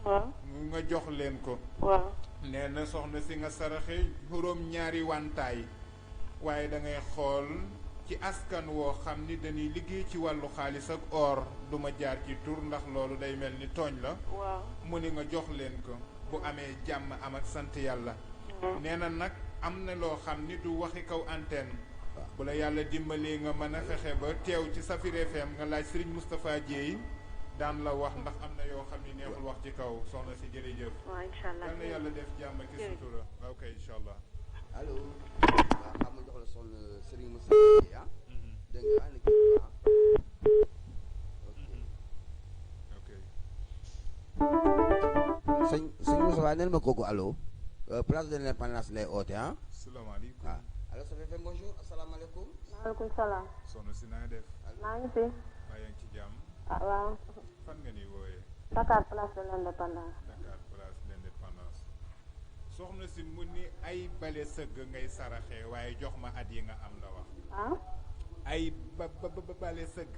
waaw nga jox leen ko. waaw nee na soxna si nga saraxe juróom ñaari wantaay waaye da ngay xool ci askan woo xam ni dañuy liggéey ci wàllu xaalis ak or duma jaar ci tur ndax loolu day mel ni tooñ la. waaw mu ni nga jox leen ko bu amee jàmm am ak sant yàlla. nee na nag am na loo xam ni du waxi kaw antenne. bu la yàlla dimbalee nga mën a fexe ba teew ci Safir FM nga laaj Serigne Moustapha Dieye daan la wax ndax am na yoo xam ni neexul wax ci kaw soxna si jërëjëf. waaw incha allah yal na yàlla def jàmm ci sutura. ok incha allah. allo. waaw xam nga jox la soxna Serigne Moussa Dieye ah. dégg nga ah ok. ok. sëñ Moussa neel ma kooku allo. place de l'Indépendance lay oote ah. salaamaaleykum. ah allo Safir FM bonjour asalaamaaleykum. maaleykum salaam. soxna si naa def. maa ngi fi. maa yaa ngi ci jàmm. ah waaw. fan nga ni wooyee. Dakar place de l'Indépendance. Dakar place de l'Indépendance. soxna si mu ni ay bale sëgg ngay saraxe waaye jox ma at yi nga am la wax. ah. ay bale sëgg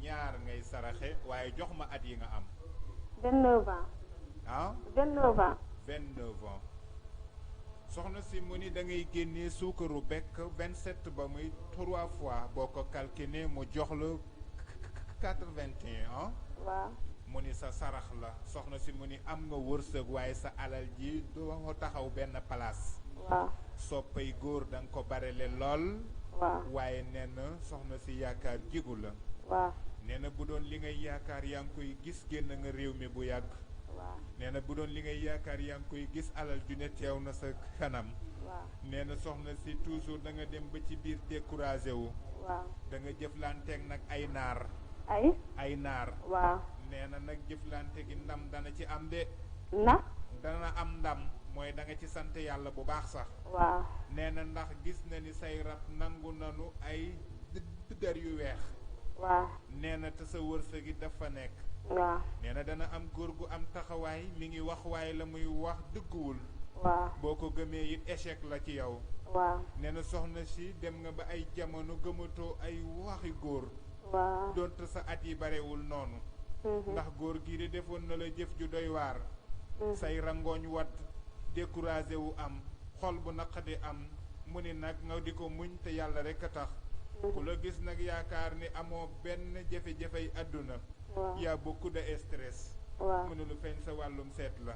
ñaar ngay saraxe waaye jox ma at yi nga am. 29 ans. ah. 29 ans. 29 ans. soxna si mu ni da ngay génnee suukaru bekk 27 ba muy 3 fois boo ko calculé mu jox la 81 ans. waaw. mu ni sa sarax la soxna si mu ni am nga wërsëg waaye sa alal ji doo taxaw benn place. waaw. soppay góor da nga ko barele lool. waaw. waaye nee na soxna si yaakaar jigu la. waaw. nee na bu doon li ngay yaakaar yaa ngi koy gis génn nga réew mi bu yàgg. waaw. nee na bu doon li ngay yaakaar yaa ngi koy gis alal ju ne teew na sa kanam. waaw. nee na soxna si toujours da nga dem ba ci biir découragé wu. waaw. da nga jëflanteeg nag ay naar. ay naar. waaw. nee na nag jëflante gi ndam dana ci am de. na. dana am ndam mooy da nga ci sant yàlla bu baax sax. waaw. nee na ndax gis na ni say rab nangu nanu ay dër yu weex. waaw. nee na te sa wërsëg gi dafa nekk. waaw. nee na dana am góor gu am taxawaay mi ngi wax waaye la muy wax dëgguwul. waaw. boo ko gëmee it échec la ci yow. waaw. nee na soxna si dem nga ba ay jamono gëmatoo ay waxi góor. waaw. donte sa at yi barewul noonu. ndax góor gii de defoon na la jëf ju doy waar. say rangooñ wat découragé wu am xol bu naqadi am mu ni nag nga di ko muñ te yàlla rek a tax. ku la gis nag yaakaar ni amoo benn jafe-jafey àdduna. y a beaucoup de stress. waaw. mënulu feeñ sa wàllum seet la.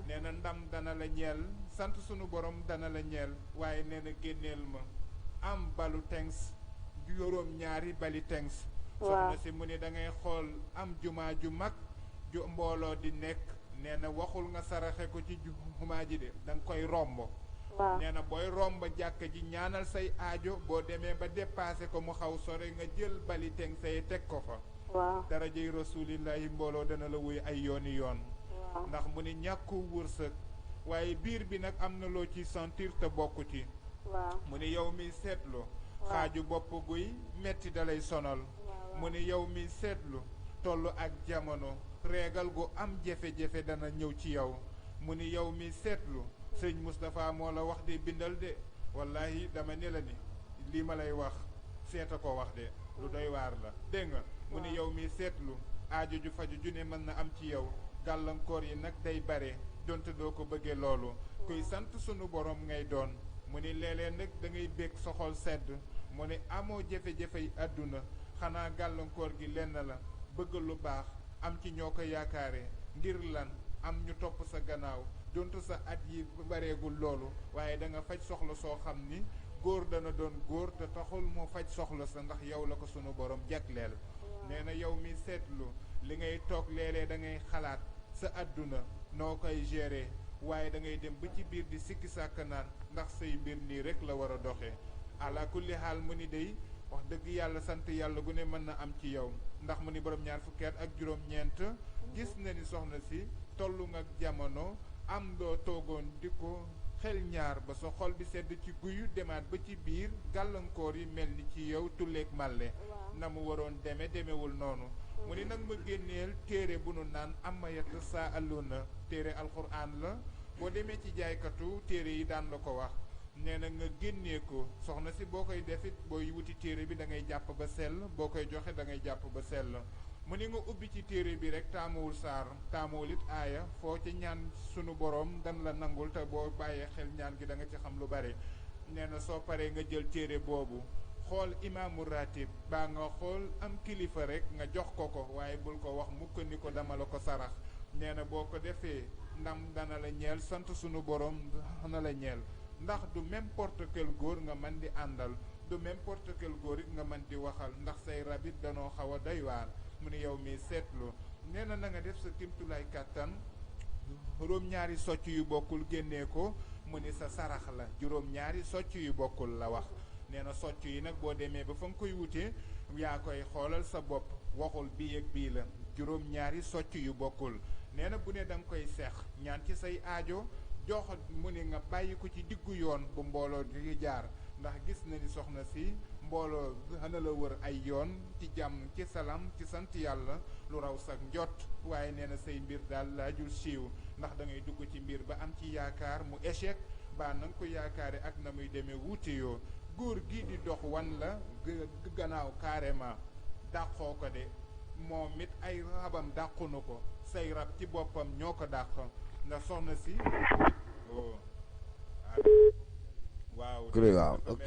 nee na ndam dana la ñeel sant sunu borom dana la ñeel waaye nee na génneel ma am balu tengs juróom ñaari bali tengs. soxna si mu ni da ngay xool am jumaa ju mag ju mbooloo di nekk nee na waxul nga saraxe ko ci jumaa ji de da nga koy romb. waaw. nee na booy romb jàkka ji ñaanal say aajo boo demee ba dépassé ko mu xaw sore nga jël bali teng say teg ko fa. waaw. darajey rasulillahi mbooloo dana la wuy ay yooni yoon. waaw. ndax mu ni ñàkku wërsëg waaye biir bi nag am na loo ci sentir te bokku ci. waaw. mu ni yow mi seetlu. xaaju bopp guy metti dalay sonal. mu ni yow mi seetlu toll ak jamono reegal gu am jafe-jafe dana ñëw ci yow. mu ni yow mi seetlu sëñ Moustapha moo la wax de bindal de wallahi dama ne la ni lii ma lay wax seeta ko wax de lu doy waar la dégg nga. mu ni yow mi seetlu aajo ju faju ju ne mën na am ci yow gàllankoor yi nag day bare donte doo ko bëggee loolu kuy sant sunu borom ngay doon. mu ni léeg-léeg nag da ngay bég soxol sedd mu ni amoo jafe-jafe yi àdduna xanaa gàllankoor gi lenn la bëgg lu baax am ci ñoo ko yaakaare ngir lan am ñu topp sa gannaaw donte sa at yi bareegul loolu waaye da nga faj soxla soo xam ni góor dana doon góor te taxul moo faj soxla sa ndax yow la ko sunu borom jagleel. nee na yow mi seetlu li ngay toog léeg-léeg da ngay xalaat sa àdduna noo koy gérer waaye da ngay dem ba ci biir di sikki sàkk naan ndax say mbir nii rek la war a doxee. ala kulli xaal mu ni day wax dëgg yàlla sant yàlla gu ne mën na am ci yow ndax mu ni borom ñaar fukki at ak juróom-ñeent gis na ni soxna si tollu nga ak jamono am doo toogoon di ko xel ñaar ba sa xol bi sedd ci guyu demaat ba ci biir gàllankoor yi mel ni ci yow tulleeg màlle na mu waroon demewul noonu. mu ni nag ma génneel téere bu nu naan amayat saa alluna téere alxuraan la boo demee ci jaaykatu téere yi daan la ko wax. nee na nga génnee ko soxna si boo koy defit booy wuti téere bi da ngay jàpp ba sell boo koy joxe da ngay jàpp ba sell. mu ni nga ubbi ci téere bi rek taamuwul saar taamuwul it aaya foo ci ñaan sunu borom dan la nangul te boo bàyyee xel ñaan gi da nga ci xam lu bari nee na soo paree nga jël téere boobu xool imaamu ratib baa nga xool am kilifa rek nga jox ko waaye bul ko wax mukk ni ko dama la ko sarax nee na boo ko defee ndam dana la ñeel sant sunu borom dana la ñeel ndax du n'importe quel góor nga mën di àndal du n'importe quel góor it nga mën di waxal ndax say rabit danoo xaw a doy waar mu ni yow mi seetlu nee na nga def sa kimtulaay kàttan juróom-ñaari socc yu bokkul génnee ko mu ni sa sarax la juróom-ñaari socc yu bokkul la wax nee na socc yi nag boo demee ba fa nga koy wutee yaa koy xoolal sa bopp waxul bii ak bii la juróom-ñaari socc yu bokkul nee na bu ne da nga koy seex ñaan ci say aajo jox mu ni nga bàyyi ko ci diggu yoon bu mbooloo di jaar ndax gis na ni soxna si mbooloo xana la wër ay yoon ci jàmm ci salaam ci sant yàlla lu raw sax njot waaye nee na say mbir daal laajul siiw ndax da ngay dugg ci mbir ba am ci yaakaar mu échec ba na nga ko yaakaare ak na muy demee wuute yoo góor gii di dox wan la gannaaw carrément dàqoo ko de moom it ay rabam dàqunu ko say rab ci boppam ñoo ko dàq ndax soxna si waaw ok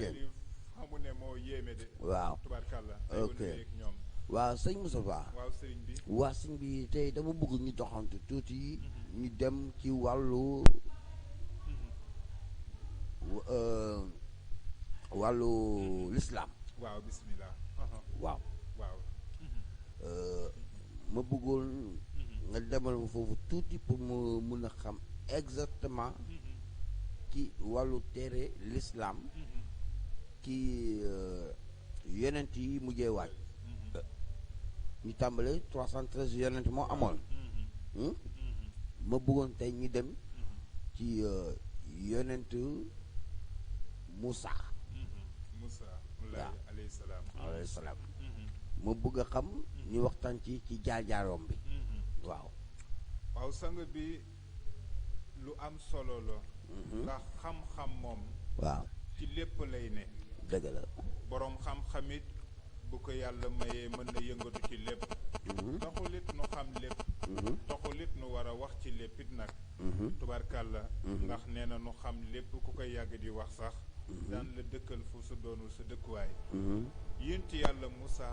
xamu ne moo yéeme de waaw tubarkalla ok ñoom waaw sëñ Moustapha waaw sëriñ bi waa sëñ bi tey dama bëgg ñu doxantu tuuti ñu dem ci wàllu lislaam waaw bismillah waaw waaw ma bëggoon nga demal ma foofu tuuti pour mu mun a xam exactement ci wàllu téere lislaam ci yonent yi mujjee waaj ñu tàmbale 313 yonent moo amoon ma bëggoon tey ñu dem ci yonent Moussa waaw alayhi salaam ma bëgg a xam ñu waxtaan ci jaar-jaaroom bi waaw sang bi lu am solo la ndax xam-xam moom waaw ci lépp lay ne dëgg la boroom xam-xamit bu ko yàlla mayee mën na yëngatu ci lépp taxulit nu xam lépp taxulit nu war a wax ci léppit nag tubarkàlla ndax nee na nu xam lépp ku koy yàgg di wax sax daan la dëkkal fu su doonul sa dëkkuwaay yénti yàlla Moussa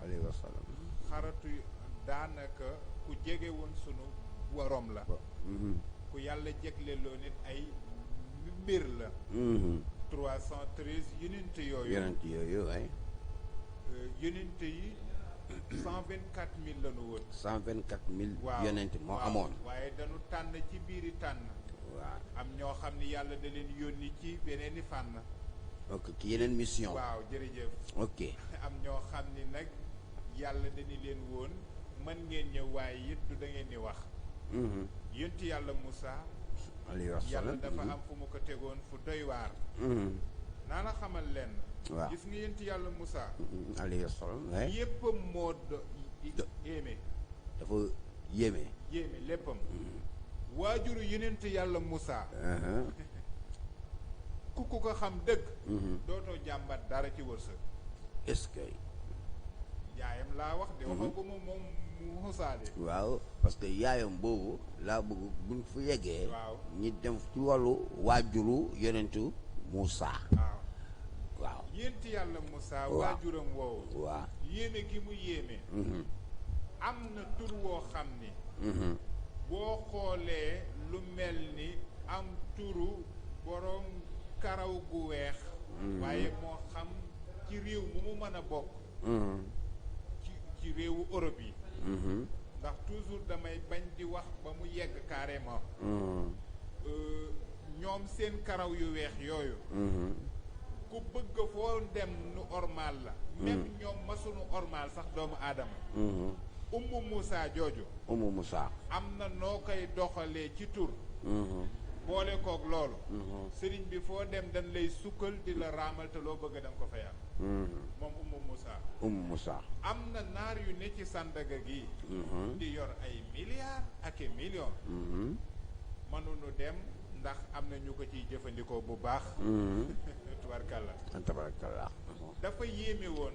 alayhi wa sallam xaratu daanaka ku jege woon sunu waroom la ku yàlla jegleeloo nit ay mbir la 313 yonent yooyu ay yonent yi 124 000 la nu woon 124 000 yonent moo amoon waaye dañu tànn ci biiri tànn waaw am ñoo xam ni yàlla da leen yónni ci beneen i fànn ok ci yeneen mission waaw jërëjëf ok am ñoo xam ni nag yàlla dañu leen woon mën ngeen ñëw waaye it du da ngeen di wax yonti yàlla Moussa alayhi wa sallam yàlla dafa am fu mu ko tegoon fu doy waar naa la xamal leen waaw gis nga yonti yàlla Moussa alayhi wa sallam yéppam moo yéeme dafa yéeme léppam waajuru yonent yàlla Moussa ku ko xam dëgg dootoo jàmbat dara ci wërsëg est-ce que yaayam laa wax de waxaguma moom Moussa de waaw parce que yaayam boobu laa bëgg buñ fu yeggee waaw ñi dem ci wàllu waajuru yonentu Moussa waaw yénti yàlla Moussa waajuram woowu waaw yéeme gi mu yéeme am na tur woo xam ni boo xoolee lu mel ni am turu boroom karaw gu weex waaye moo xam ci réew mu mu mën a bokk ci réewu Europe yi ndax toujours damay bañ di wax ba mu yegg carrément ñoom seen karaw yu weex yooyu ku bëgg foo dem nu ormal la même ñoom masunu ormal sax doomu aadama Ummu Moussa jooju Ummu Moussa am na noo koy doxalee ci tur boole kook loolu sëriñ bi foo dem dañ lay sukkal di la raamal te loo bëgg danga ko fay am moom Ummu Moussa am na naar yu ne ci Sandaga gi di yor ay milliards ak i millions mënuñu dem ndax am na ñu ko ciy jëfandikoo bu baax. tubarkalla. tabarakalla. dafa yéeme woon.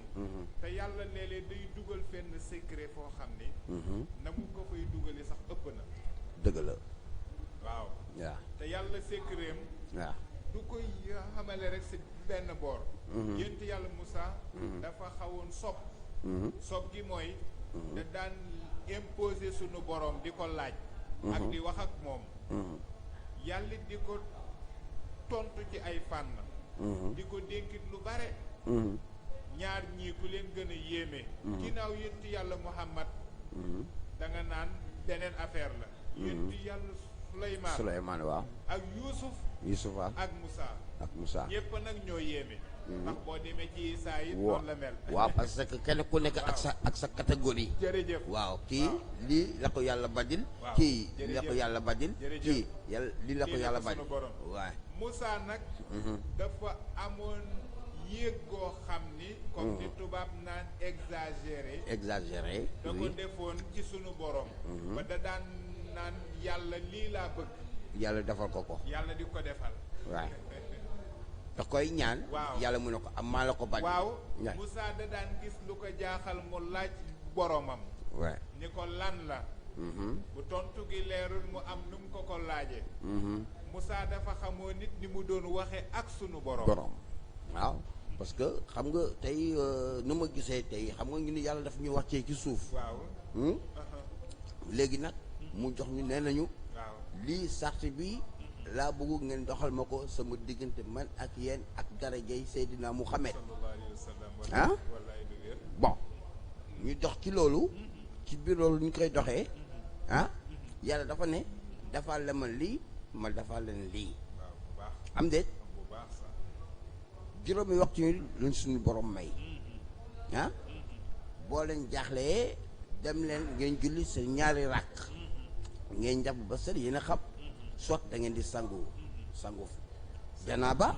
te yàlla léeg-léeg day dugal fenn secret foo xam ni. na mu ko fay dugali sax ëpp na. dëgg la. waaw. waaw te yàlla secretam. waaw. du koy xamale rek si benn boor. yént yàlla Moussa. dafa xawoon sob. sob gi mooy. da daan imposer sunu borom di ko laaj. ak di wax ak moom. yàlla di ko tontu ci ay fànn. di ko dénkit lu bare. ñaar ñii ku leen gën a yéeme. ginnaaw yént yàlla Muhammad. da nga naan beneen affaire la. yént yàlla Suleymaan waaw. ak Yuusuf ak Musaa ñépp nag ñoo yéeme. ndax boo demee ci Isaa yi noonu la mel. waaw parce que kenn ku nekk ak sa catégorie. jërëjëf. waaw kii lii la ko yàlla badil. kii lii la ko yàlla badil. kii lii la ko yàlla badil. waaw Musaa nag. dafa amoon yéeg goo xam ni. comme ni tubaab naan exagéré. da ko defoon ci sunu borom. ba da daan naan yàlla lii laa bëgg. yàlla defal ko. yàlla di ko defal. waaw da koy ñaan. waaw yàlla mu ne ko am maa la ko bañ. waaw Moussa da daan gis lu ko jaaxal mu laaj boromam. waaw ni ko lan la. bu tontu gi leerul mu am nu mu ko laajee. Moussa dafa xamoo nit ni mu doon waxe ak sunu borom. waaw parce que xam nga tey nu ma gisee tey xam nga ñu ni yàlla daf ñu wàccee ci suuf. waaw. léegi nag mu jox ñu nee nañu. waaw lii sart bi laa bëgg ngeen doxal ma ko sama diggante man ak yéen ak darajay Seydina Muhammad. ah bon ñu dox ci loolu. ci biir loolu ñu koy doxee. yàlla dafa ne defal la man lii ma defal leen lii. am déet juróomi waxtu yi lañ suñu borom may. boo leen jaaxlee dem leen ngeen julli seen ñaari ràkk. ngeen jàpp ba sër yéen a xam. soit da ngeen di sangu janaaba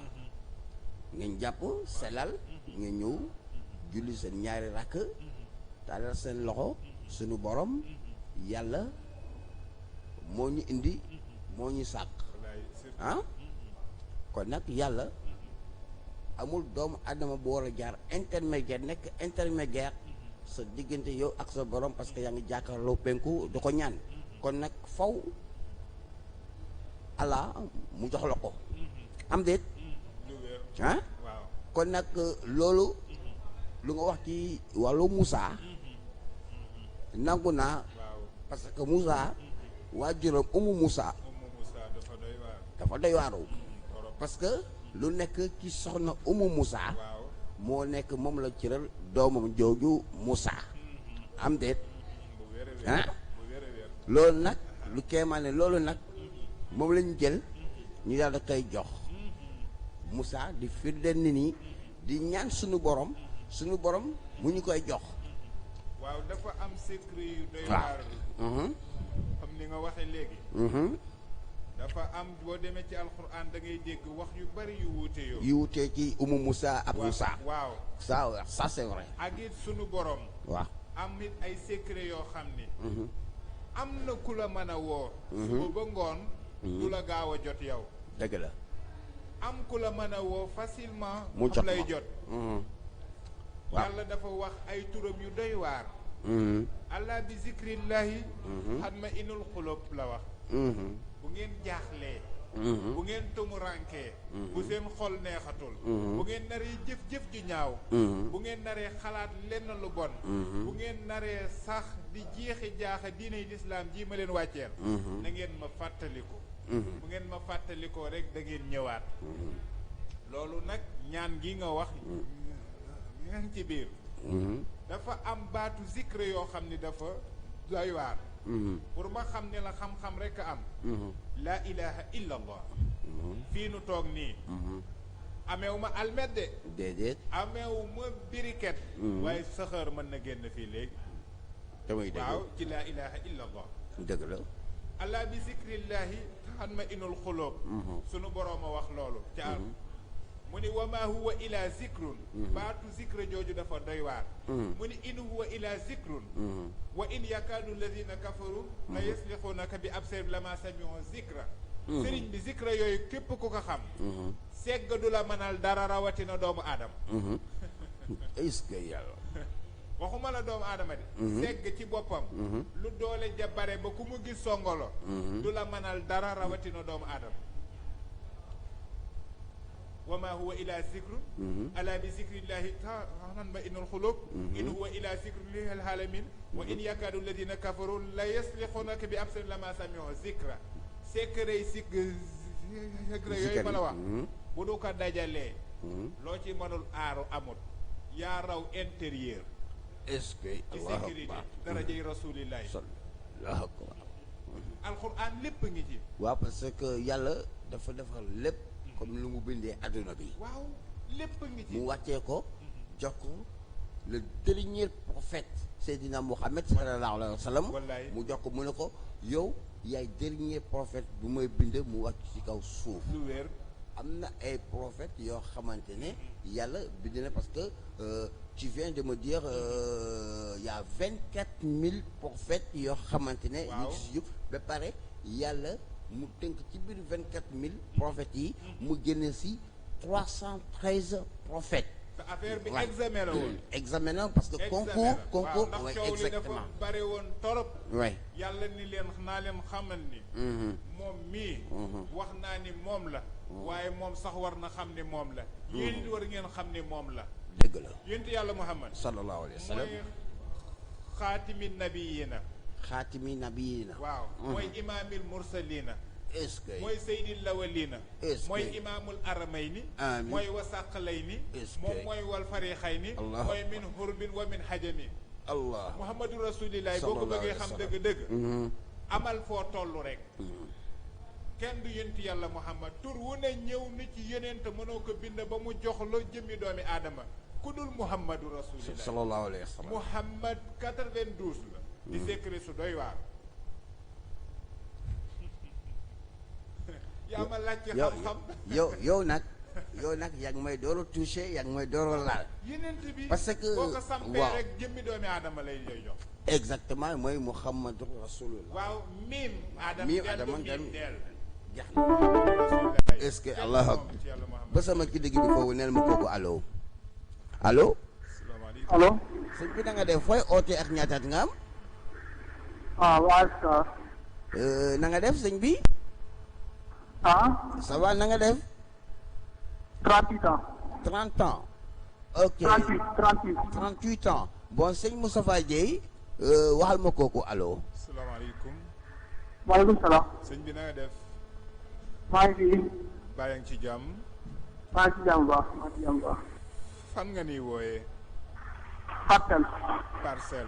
ngeen jàpp selal ngeen ñëw julli seen ñaari rakk taalal seen loxo sunu borom yàlla moo ñu indi moo ñu sàkk kon nag yàlla amul doomu adama bu war a jaar intermédiaire nekk intermédiaire sa diggante yow ak sa borom parce que yaa ngi jàkkaarloo penku du ko ñaan kon nag faw Allah mu jox la ko. am déet. kon nag loolu lu nga wax ci wàllu Moussa nangu naa parce que Moussa waajuram umu Moussa dafa doy waaru parce que lu nekk ci soxna umu Moussa moo nekk moom la cëral doomam jooju Moussa am déet loolu nag lu kéemaane loolu nag moom lañu jël ñu daal da koy jox Moussa di firndeel ni nii di ñaan suñu borom mu ñu koy jox. waaw dafa am secret yu doy waar. comme ni nga waxee léegi. dafa am boo demee ci alxuraan da ngay dégg wax yu bari yu wuute yoo. yu wuute ci umu Moussa ak Moussa. waaw ça c'est vrai. ak it sunu borom. waaw am it ay secret yoo xam ni. am na ku la mën a woo. suba ba ngoon. du la gaaw a jot yow. dëgg la. am ku la mën a woo facilement. mu jot lay jot. waaw yàlla dafa wax ay turam yu doy waar. allah bi zikrillahi. xat ma inul xulub la wax. bu ngeen jaaxlee. bu ngeen tumurankee. bu seen xol neexatul. bu ngeen naree jëf-jëf ju ñaaw. bu ngeen naree xalaat lenn lu bon. bu ngeen naree sax di jeexi jaaxa diiney lislaam ji ma leen wàcceel. na ngeen ma fàttaliku. bu ngeen ma fàttalikoo rek da ngeen ñëwaat. loolu nag ñaan gi nga wax. nga ci biir. dafa am baatu zikre yoo xam ni dafa doy waar. pour ma xam ne la xam-xam rek a am. laa ilaha illa allah. fii nu toog nii. ameewu ma almet de. déedéet. ameewu ma biriket. waaye saxaar mën na génn fii léegi. damay dégg waaw ci laa ilaha illa allah. dëgg la. allah bi zikrillahi taxan ma inul xulóob. sunu boroom a wax loolu. ca mu ni wa maa huwa ila zikrun. baatu zikre jooju dafa doy waar. mu ni in huwa ila zikrun. wa in yakaadu alladina kafaru la yaslixuunaka bi absarihim lama samiu zikra sëriñ bi zikra yooyu képp ku ko xam segg du la mënal dara rawatina doomu aadama est-ce que yàlla waxuma la doomu aadama de segg ci boppam lu doole ja bare ba ku mu gis songolo du la mënal dara rawatina doomu aadama wa ma huwa ila zikru ala bi zikrillahi taman ma innul xulub in huwa ila zikrillahi alalamin wa in yakadu alladina kafaru la yaslixunaka bi absari lama samiu zikra secret zikra yooyu ma la wax bu du ko dajalee loo ci mënul aaru amut yaa raw intérieur est-ce que ci sécurité darajay rasulillahi sallallahu akbar alquran lépp ngi ci waaw parce que yàlla dafa defar lépp comme lu mu bindee adduna bi waaw lépp ngi ci mu wàccee ko jox ko le dernier prophète Seydina Mohamed sallallahu alayhi wa sallam mu jox ko mu ne ko yow yaay dernier prophète bu may bind mu wàcc ci kaw suuf lu wér am na ay prophètes yoo xamante ne yàlla bind na parce que tu viens de me dire y a 24 000 prophètes yoo xamante ne ñu ngi si yëpp ba pare yàlla mu tënk ci biir 24 000 prophètes yi mu génne si 313 prophètes. te affaire bi examen la woon. examen la parce que concours ndax coow li dafa bare woon torop. oui yàlla ni leen naa leen xamal ni. moom mii. wax naa ni moom la. waaye moom sax war na xam ni moom la. yéen it war ngeen xam ni moom la. dëgg la yéen yàlla Muhammad. sallallahu alayhi wa sallam mooy xaatimi nabiyina. xaatimi nabiyina. waaw mooy imaamil mursalina. est-ce que mooy seydil lawalina. est-ce que mooy imaamul aramayni. amiin mooy wasaqalayni. est-ce que moom mooy wal farixayni. Allah mooy min hurbin wa min hajami. allah muhammadu rasulillahi boo ko bëggee xam dëgg-dëgg. amal foo toll rek. kenn du yonent yàlla muhammad tur wu ne ñëw na ci yonent mënoo ko bind ba mu jox la jëmmi doomi aadama ku dul muhammadu rasulillahi sallallahu alayhi wa sallam muhammad 92 la. di secret su doy waar. yaa ma laaj ci xam-xam yow nag yaa ngi may door a touché yaa ngi may door a laal. yenent bi parce que boo ko sampee rek jëmmi doomi aadama lay jox. exactement mooy muhammadu rasulullah. waaw miim. Adama miim del jax na est-ce que allah ba sama ki dégg bi foofu neel ma kooku allo. allo. allo. sëñ bi da nga def fooy oote ak ñaataat nga am. waaw ça. na nga def sëñ bi. ça va na nga def. 38 ans. 30 ans. ok 38 ans. bon sëñ Moustapha Dieye waxal ma kooku allo. salaamaaleykum. maaleykum salaam. sëñ bi na nga def. maa ngi fi. bàyyi ngi ci jàmm. maa ngi ci jàmm baax maa ngi ci jàmm baax. fan nga ni wooyee. Parcelles.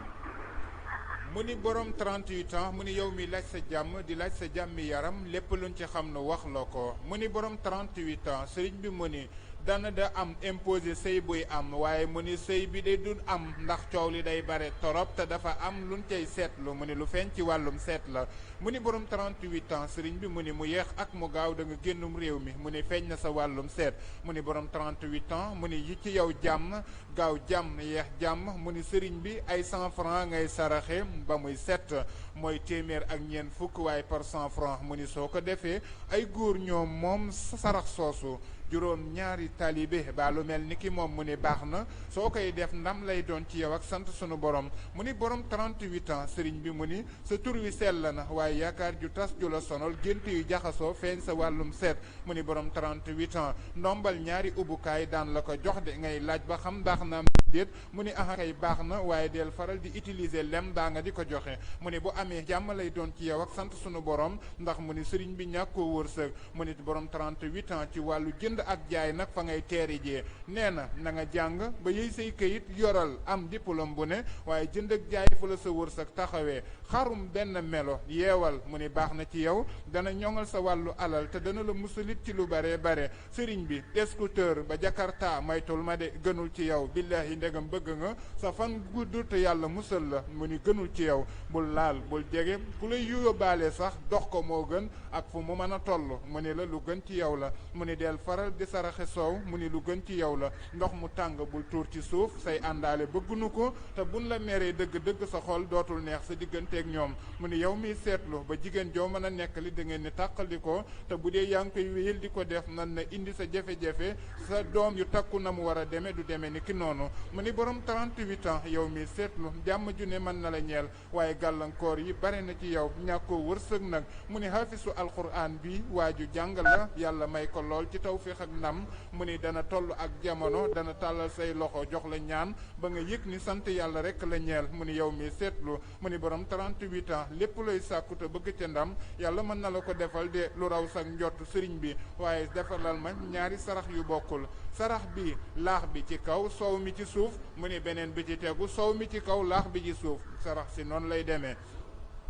mu ni borom 38 ans mu ni yow mi laaj sa jàmm di laaj sa jàmmi yaram lépp luñ ci xam ne wax la ko mu ni borom 38 ans sëriñ bi mu ni dana da am imposé sëy buy am waaye mu ni sëy bi de du am ndax coow li day bare torop te dafa am luñ cay seetlu mu ni lu feeñ ci wàllum seet la mu ni borom 38 ans sëriñ bi mu ni mu yeex ak mu gaaw da nga génnum réew mi mu ni feeñ na sa wàllum seet mu ni borom 38 ans mu ni yi ci yow jàmm gaaw jàmm yeex jàmm mu ni sëriñ bi ay 100 francs ngay saraxe ba muy set mooy téeméer ak ñeent fukk waaye par 100 francs mu ni soo ko defee ay góor ñoom moom sarax soosu juróom ñaari taalibe ba lu mel ni ki moom mu ni baax na soo koy def ndam lay doon ci yow ak sant sunu borom mu ni borom 38 ans sëriñ bi mu ni sa tur wi sell na waaye yaakaar ju tas ju la sonal gént yu jaxasoo feeñ sa wàllum seet mu ni borom 38 ans ndombal ñaari ubbukaay daan la ko jox de ngay laaj ba xam baax na am déet mu ni kay baax na waaye del faral di utiliser lem daa nga di ko joxe mu ni bu amee jàmm lay doon ci yow ak sant sunu borom ndax mu ni sëriñ bi ñàkkoo wërsëg mu ni borom 38 ans ci wàllu jënd ak jaay nag fa ngay teeri jee nee na na nga jàng ba yëy say këyit yoral am diplôme bu ne waaye jënd ak jaay fu la sa wërsëg taxawee xarum benn melo yeewal mu ni baax na ci yow dana ñoŋal sa wàllu alal te dana la musalit ci lu bare bare sëriñ bi scooter ba Jakarta maytul ma de gënul ci yow billahi ndegam bëgg nga sa fan gudd te yàlla musal la mu ni gënul ci yow bul laal bul jege ku lay yóbbaale sax dox ko moo gën ak fu mu mën a toll mu ni la lu gën ci yow la mu ni del faral faral di saraxe soow mu ni lu gën ci yow la ndox mu tàng bul tuur ci suuf say àndaale bëggunu ko te buñ la meree dëgg-dëgg sa xol dootul neex sa digganteeg ñoom mu ni yow miy seetlu ba jigéen joo mën a nekk li da ngeen ni tàqali ko te bu dee yaa ngi koy wéyal di ko def nan na indi sa jafe-jafe sa doom yu takku na mu war a demee du demee ni ki noonu mu ni borom 38 ans yow miy seetlu jàmm ju ne mën na la ñeel waaye gàllankoor yi bare na ci yow ñàkkoo wërsëg nag mu ni xaafisu alquran bi waaju jàng la yàlla may ko lool ci tawfiix ak ndam mu ni dana toll ak jamono dana tàllal say loxo jox la ñaan ba nga yëg ni sant yàlla rek la ñeel mu ni yow mi seetlu mu ni borom 38 ans lépp looy sàkku te bëgg ca ndam yàlla mën na la ko defal de lu raw sax njott sëriñ bi waaye defalal ma ñaari sarax yu bokkul sarax bi laax bi ci kaw soow mi ci suuf mu ni beneen bi ci tegu soow mi ci kaw laax bi ci suuf sarax si noonu lay demee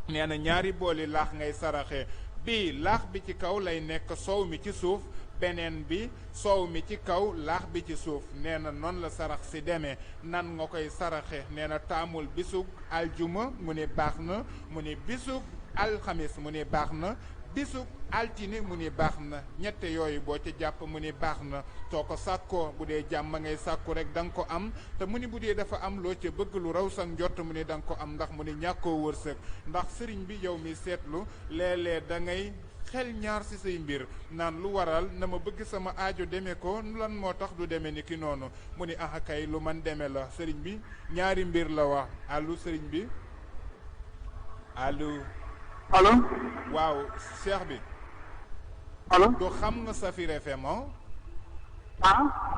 nee na ñaari booli laax ngay saraxe bii laax bi ci kaw lay nekk soow mi ci suuf beneen bi soow mi ci kaw laax bi ci suuf nee na noonu la sarax si demee nan nga koy saraxe nee na taamul bisug aljuma mu ne baax na mu ne bisug alxamis mu ne baax na bisug altine mu ni baax na ñette yooyu boo ci jàpp mu ni baax na soo ko sàkkoo bu dee jàmm ngay sàkku rek da nga ko am te mu ni bu dee dafa am loo ca bëgg lu raw sax njott mu ni da nga ko am ndax mu ni ñàkkoo wërsëg ndax sëriñ bi yow mi seetlu léeg-léeg da ngay xel ñaar ci say mbir naan lu waral na ma bëgg sama aajo demee ko lan moo tax du demee ni ki noonu mu ni ah kay lu man demee la sëriñ bi ñaari mbir la wax allo sëriñ bi allo. allo. waaw cheikh bi. allo. du xam nga Safir FM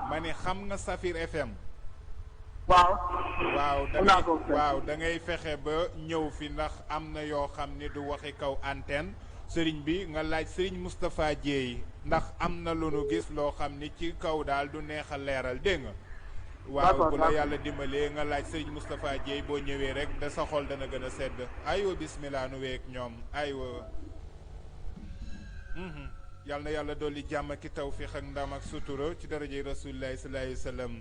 ma ne xam nga Safir FM. waaw. waaw da ngay fexe ba ñëw fi ndax am na yoo xam ni du waxi kaw antenne sëriñ bi nga laaj sëriñ Moustapha Dieye ndax am na lu nu gis loo xam ni ci kaw daal du neex a leeral dégg nga. waaw bu la yàlla dimbalee nga laaj sëriñ Moustapha Dieye boo ñëwee rek da sa xol dana gën a sedd aywa bismillah nu week ñoom aywa. yàlla na yàlla dolli jàmm ki tawfiix ak ndam ak sutura ci darajey rasulillahi sallallahu alayhi wa sallam.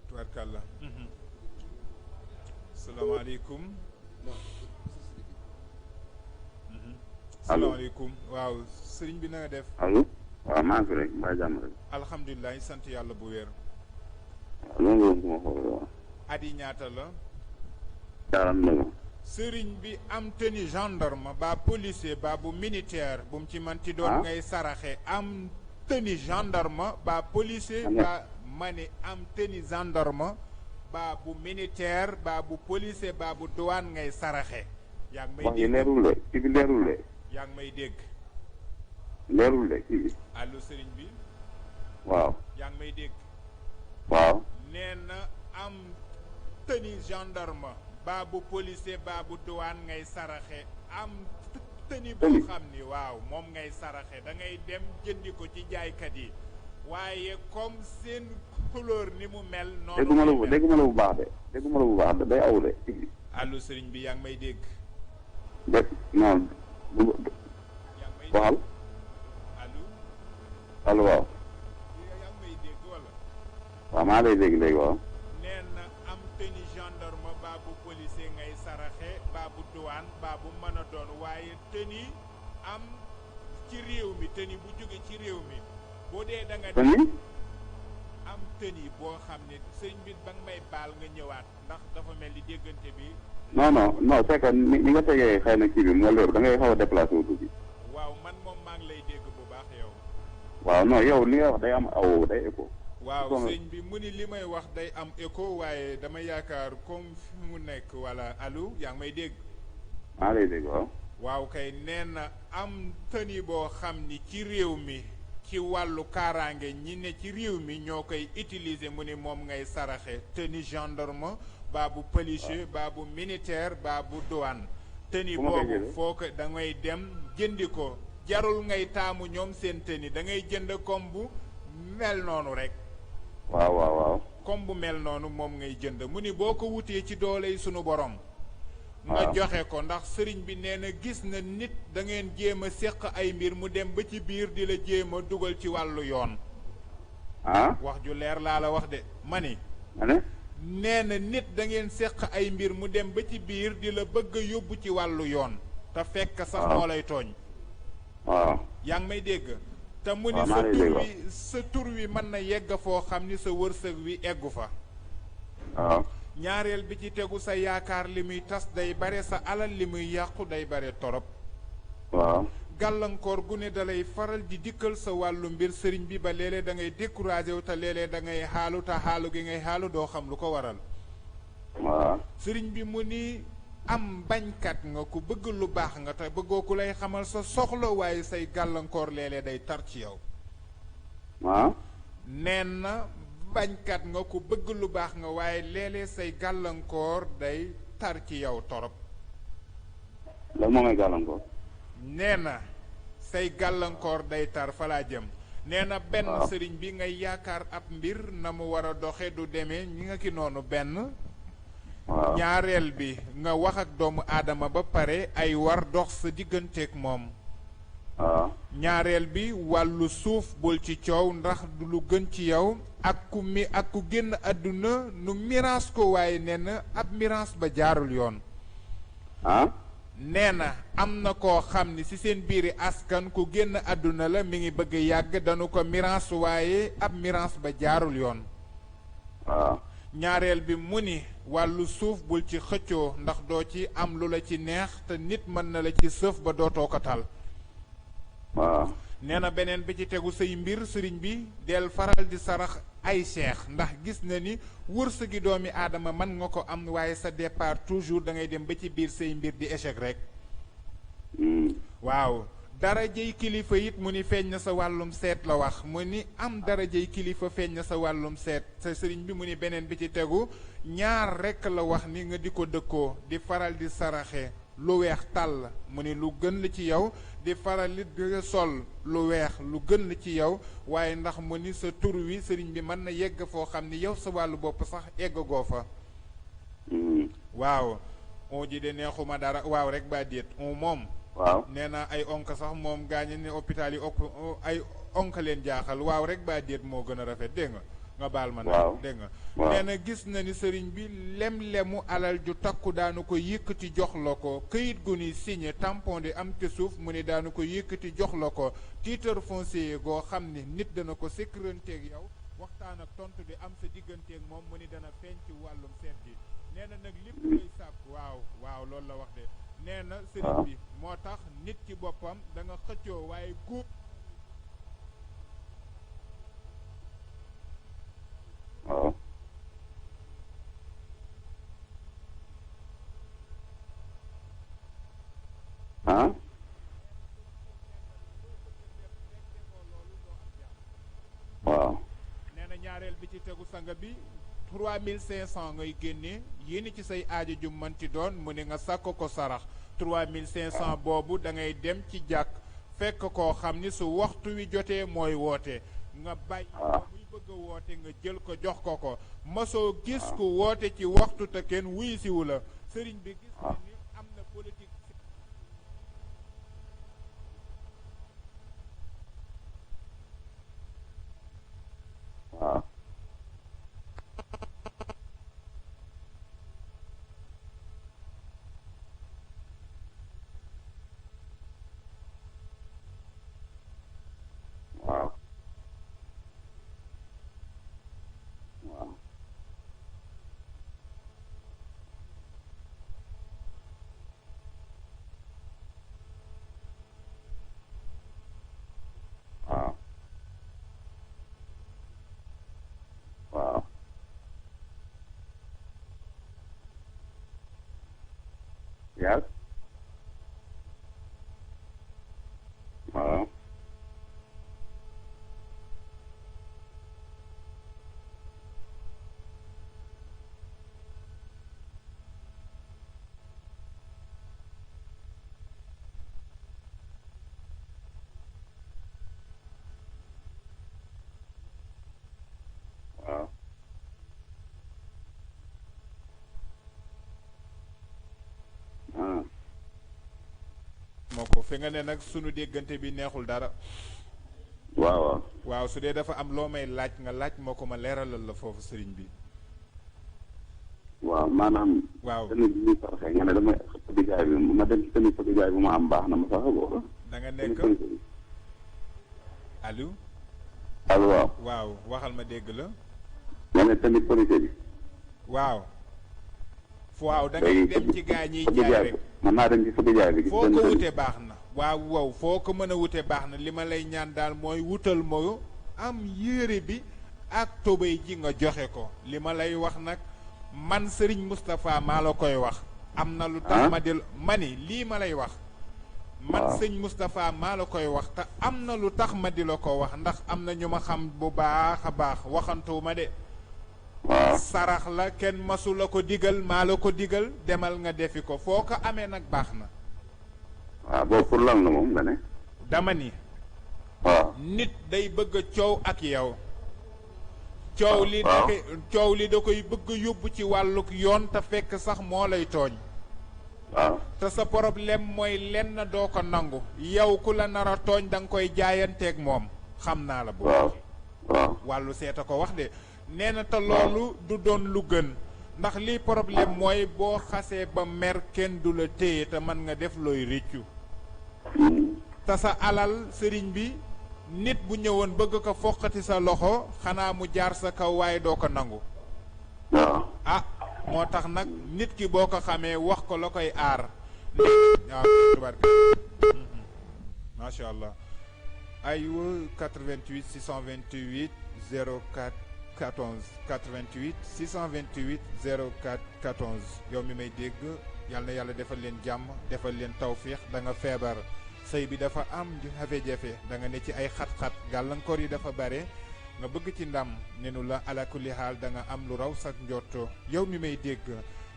tubaarkàlla. salaamaaleykum. salaamaaleykum waaw sëriñ bi na nga def. allo waaw maa ngi fi rek mbaa jàmm rek. alhamdulilah sant yàlla bu wér. waaw loolu la ma xool waaw. at yi ñaata la. 49. sëriñ bi am tenue gendarme ba policier ba bu militaire bu mu ci manti doon ngay saraxe am tenue gendarme ba policier ba ma ne am tenue gendarme ba bu militaire ba bu policier ba bu douane ngay saraxe. yaa ngi may wax yi leerul de kii bi leerul de. yaa ngi may dégg. leerul de kii bi. allo sëriñ bi. waaw. yaa ngi may dégg. waaw. nee na am tenue gendarme ba bu policier ba bu douane ngay saraxe am tenue boo xam ni waaw moom ngay saraxe da ngay dem jëndi ko ci jaaykat yi waaye comme seen couleur ni mu mel. noonu dégguma la bu baax de dégguma la bu baax de day aw de kii bi. allo sëriñ bi yaa ngi may dégg. dégg non bu waxal. allo. allo waaw. yaa ngi may dégg wala. waaw maa lay dégg léegi waaw. nee na am tenue gendarme baa bu policier ngay saraxe baa bu douane baa bu mën a doon waaye tenue am ci réew mi tenue bu jóge ci réew mi boo dee da nga am tenue boo xam ne sëriñ bi ba nga may baal nga ñëwaat ndax dafa mel ni déggante bi. non c'est que ni nga tegee xëy na kii bi moo leer da ngay xaw a déplacé wu tuuti. waaw man moom maa ngi lay dégg bu baax yow. waaw non yow li nga wax day am aw day écho. waaw sëñ bi mu ni li may wax day am écho waaye dama yaakaar comme fi mu nekk wala allo yaa ngi may dégg. maa lay dégg waaw. waaw kay nee na am tenue boo xam ni ci réew mi ci wàllu kaaraange ñi ne ci réew mi ñoo koy utiliser mu ni moom ngay saraxe tenue gendarme baa bu policier baa bu militaire baa bu douane. tenue boobu foo ko da ngay dem jëndi ko jarul ngay taamu ñoom seen tenue da ngay jënd comme bu mel noonu rek. waaw. comme bu mel noonu moom ngay jënd mu ni boo ko wutee ci doole yi sunu borom. nga joxe ko ndax sëriñ bi nee na gis na nit da ngeen jéem a séq ay mbir mu dem ba ci biir di la jéem a dugal ci wàllu yoon. wax ju leer laa la wax de ma ni. nee na nit da ngeen séq ay mbir mu dem ba ci biir di la bëgg a yóbbu ci wàllu yoon. te fekk sax waaw. moo lay tooñ waaw yaa ngi may dégg te mu ni waaw, sa maa lay tur dégg. wi sa tur wi mën na yegg foo xam ni sa wërsëg wi eggu fa waaw ñaareel bi ci tegu sa yaakaar li muy tas day bare sa alal li muy yàqu day bare torop waaw gàllankoor gu ne dalay faral di dikkal sa wàllu mbir sëriñ bi ba léeg-léeg da ngay découragé wu te léeg-léeg da ngay xaalu te xaalu gi ngay xaalu doo xam lu ko waral waaw sëriñ bi mu ni am bañkat nga ku bëgg lu baax nga te bëggoo ku lay xamal sa soxla waaye say gàllankoor léeg-léeg day tar ci yow waaw neen na bañkat nga ku bëgg lu baax nga waaye léeg-léeg say gàllankoor day tar ci yow torop lan moo may gàllankoor nee na say gàllankoor day tar fa laa jëm nee na benn waaw. sëriñ bi ngay yaakaar ab mbir na mu war a doxe du demee ñi nga ki noonu benn waaw ñaareel bi nga wax ak doomu aadama ba pare ay war dox sa digganteeg moom waaw ñaareel bi wàllu suuf bul ci coow ndax du lu gën ci yow ak ku génn àdduna nu miraas ko waaye nee na ab miraas ba jaarul yoon ah nee na am na koo xam ni ci seen biiri askan ku génn àdduna la mi ngi bëgg yàgg dañu ko miraas waaye ab miraas ba jaarul yoon waaw ñaareel bi mu ni wàllu suuf bul ci xëccoo ndax doo ci am lu la ci neex te nit mën na la ci sëf ba dootoo ko tal waaw nee na beneen bi ci tegu say mbir sëriñ bi del faral di sarax ay seex ndax gis na ni wërsëgi doomi aadama mën nga ko am waaye sa départ toujours da ngay dem ba ci biir say mbir di échec rek waaw darajey kilifa it mu ni feeñ na sa wàllum seet la wax mu ni am darajey kilifa feeñ na sa wàllum seet sa sëriñ bi mu ni beneen bi ci tegu ñaar rekk la wax ni nga di ko dëkkoo di faral di saraxe lu weex tàll mu ni lu gën la ci yow di faral di sol lu weex lu gën la ci yow waaye ndax mu ni sa tur wi sëriñ bi mën na yegg foo xam ni yow sa wàllu bopp sax eggagoo fa waaw on ji de neexuma dara waaw rek ba déet on moom waaw nee na ay onk sax moom gaañu ne hôpital yi ay onk leen jaaxal waaw rek ba déet moo gën a rafet dégg nga baal ma waaw nag dégg nga waaw. nee na gis na ni sëriñ bi lem-lemu alal ju takku daanu ko yëkkati jox la ko këyit gu ni signé tampon di am te suuf mu ni daanu ko yëkkati jox la ko titre foncier goo xam ni nit dana ko sécurité yow waxtaan ak tontu di am sa digganteeg moom mu ni dana feeñ ci wàllum seet gi nee na nag lépp lay sàkk waaw loolu la wax de nee na sëriñ bi moo tax nit ci boppam da nga xëccoo waaye góob waaw ah waaw nee na ñaareel bi ci tegu sanga bi 3500 ngay génne yéen ci say aajo ju mënti doon mu ne nga sàkk ko sarax 3500 boobu da ngay dem ci jàkk fekk koo xam ni su waxtu wi jotee mooy woote nga bàyyi muy bëgg a woote nga jël ko jox ko masoo gis ku woote ci waxtu te kenn wuyu siwu la sëriñ bi gis na ni am na politique waaw waaw waaw waaw waaw yes waaw waaw ah moo ko fi nga ne nag sunu déggante bi neexul dara waaw waaw waaw su dee dafa am loo may laaj nga laaj moo ko ma leeralal la foofu sëriñ bi waaw maanaam. waaw tamit bi ñuy saraxee nga ne damay xëpp di jaay bi ma dem ci tamit di jaay bu ma am baax na ma saraxe ko. da nga nekk allo. allo waaw. waaw waxal ma dégg la. nga ne tamit policier bi. waaw. waaw da ngay dem ci gaa ñiy jaay rek. mën naa dem ci fëgg jaay bi. foo ko wute baax na. waaw waaw foo ko mën a wute baax na li ma lay ñaan daal mooy wutal moo am yére bi ak tobay ji nga joxe ko li ma lay wax nag man Serigne Moustapha maa la koy wax. am na lu tax ma di ma ni lii ma lay wax. man sëñ Moustapha maa la koy wax te am na lu tax ma di la ko wax ndax am na ñu ma xam bu baax a baax waxantu ma de. sarax la kenn masu la ko digal maa la ko digal demal nga defi ko foo ko amee nag baax na. waaw boobu pour lan la moom nga ne. dama ni. waaw nit day bëgg a coow ak yow. coow li da koy bëgg a yóbbu ci wàlluk yoon te fekk sax moo lay tooñ. waaw te sa problème mooy lenn doo ko nangu. yow ku la nar a tooñ da nga koy jaayanteeg moom xam naa la. boobu waaw wàllu seeta ko wax de. nee na te loolu du doon lu gën ndax lii problème mooy boo xasee ba mer kenn du la téye te mën nga def looy rëccu te sa alal sëriñ bi nit bu ñëwoon bëgg ko foqati sa loxo xanaa mu jaar sa kaw waaye doo ko nangu. ah moo tax nag nit ki boo ko xamee wax ko la koy aar. waaw tubarka macha allah aywa 88 628 04 14 88 628 04 14 yow mi may dégg yal na yàlla defal leen jàmm defal leen tawfiix da nga feebar sëy bi dafa am jafe-jafe da nga ne ci ay xat-xat gàllankoor yi dafa bare nga bëgg ci ndam nenu la ala kulli xaal da nga am lu raw sax njotto yow mi may dégg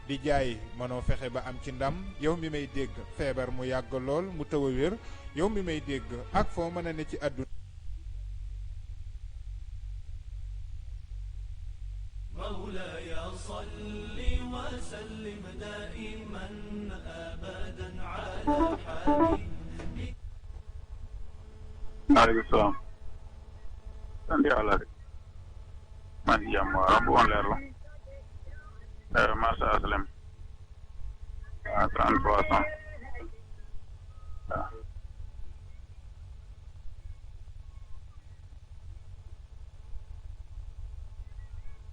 di jaay mënoo fexe ba am ci ndam yow mi may dégg feebar mu yàgg lool mu tëw a wér yow mi may dégg ak foo mën a ne ci àdduna مولاي صل وسلم دائما ابدا على حبيبك. maaleykum salaam. sant yàlla rek. maa ngi jàmm waaw bu woon leer la. marché aslem. waaw 3300.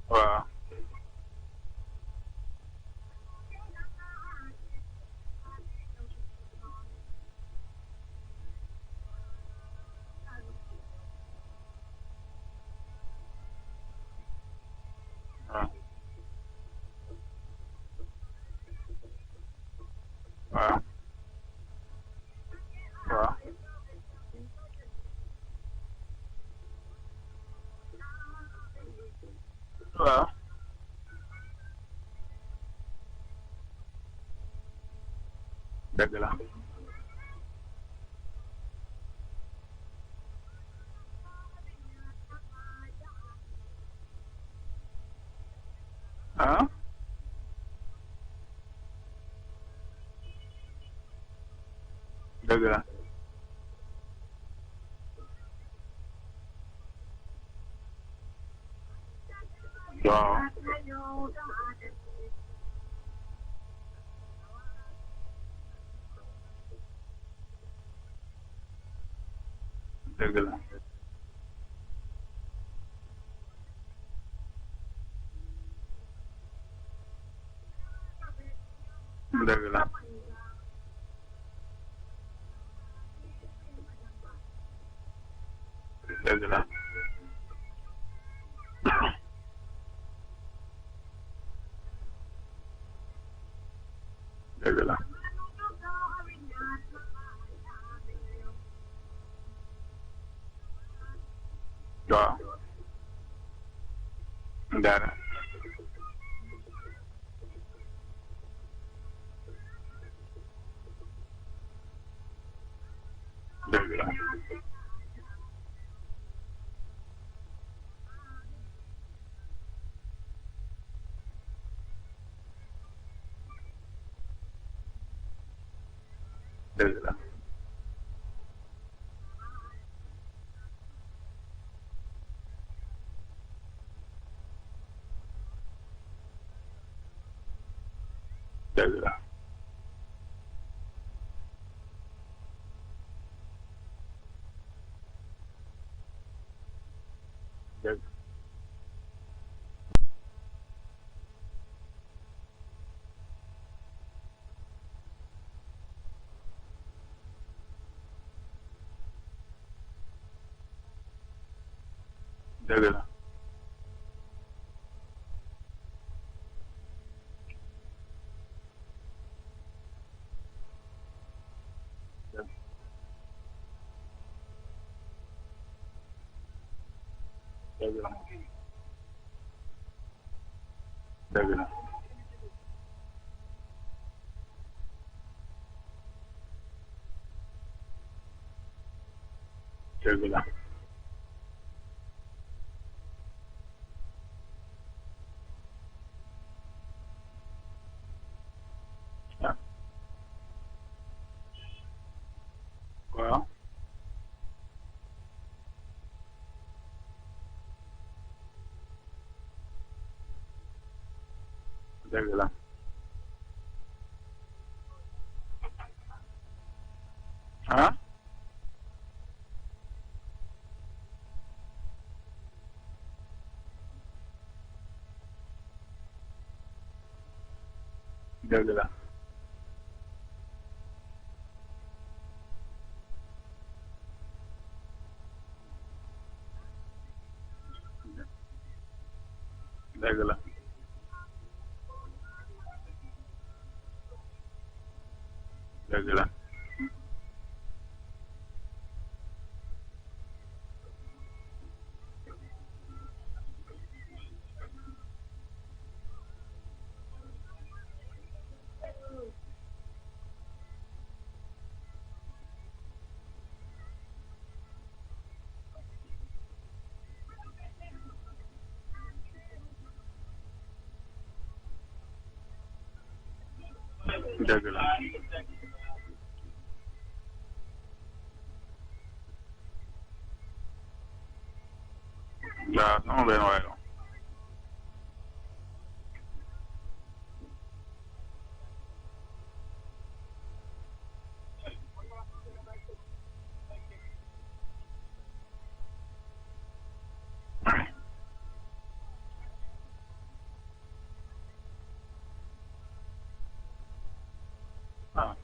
waaw. waaw. waaw. waaw. waaw. dëgg la. ah. dëgg la. waaw. dëgg la. dëgg la. dëgg la. dëgg la. waaw. dara. dëgg la. dëgg la. dëgg la dëgg dëgg la dëgg la dëgg la dëgg la ah waaw dëgg la ah dëgg la dëgg la dëgg la dëgg la waaw sama benn waay la ah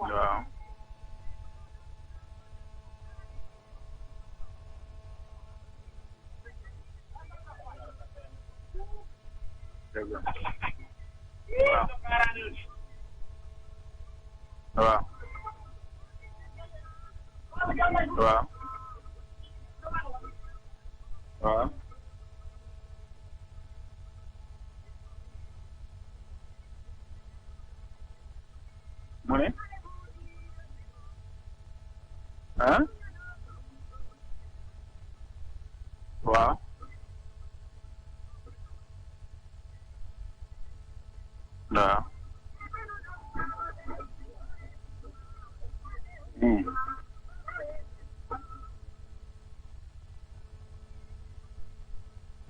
waaw dëgg la waaw waaw waaw waaw mu ne ah waaw waaw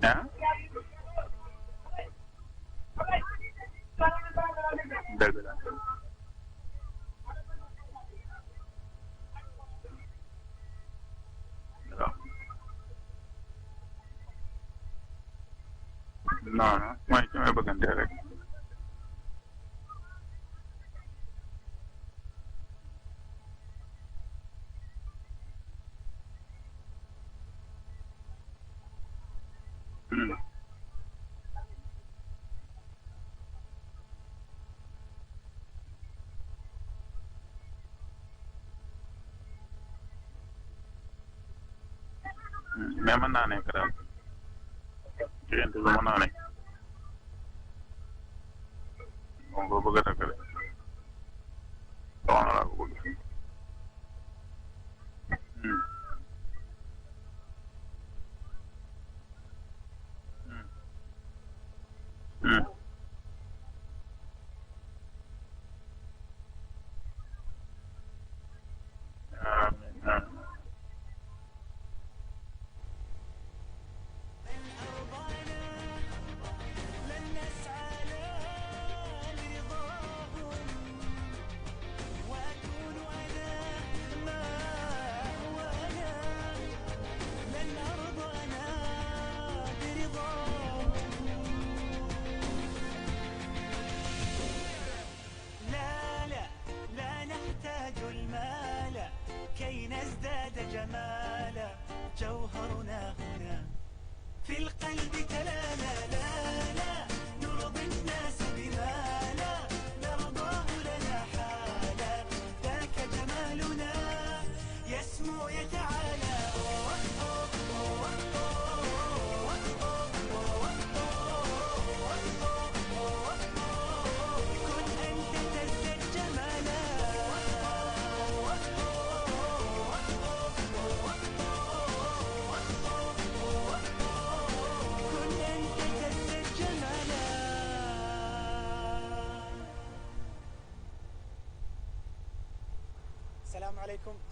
ah dëgg la waaw non non mooy ci may bëggante rek mais mën naa nekk daal diggante bi mën naa nekk moom ko bëgg a takkale soxna laa ko bëgg amiin amiin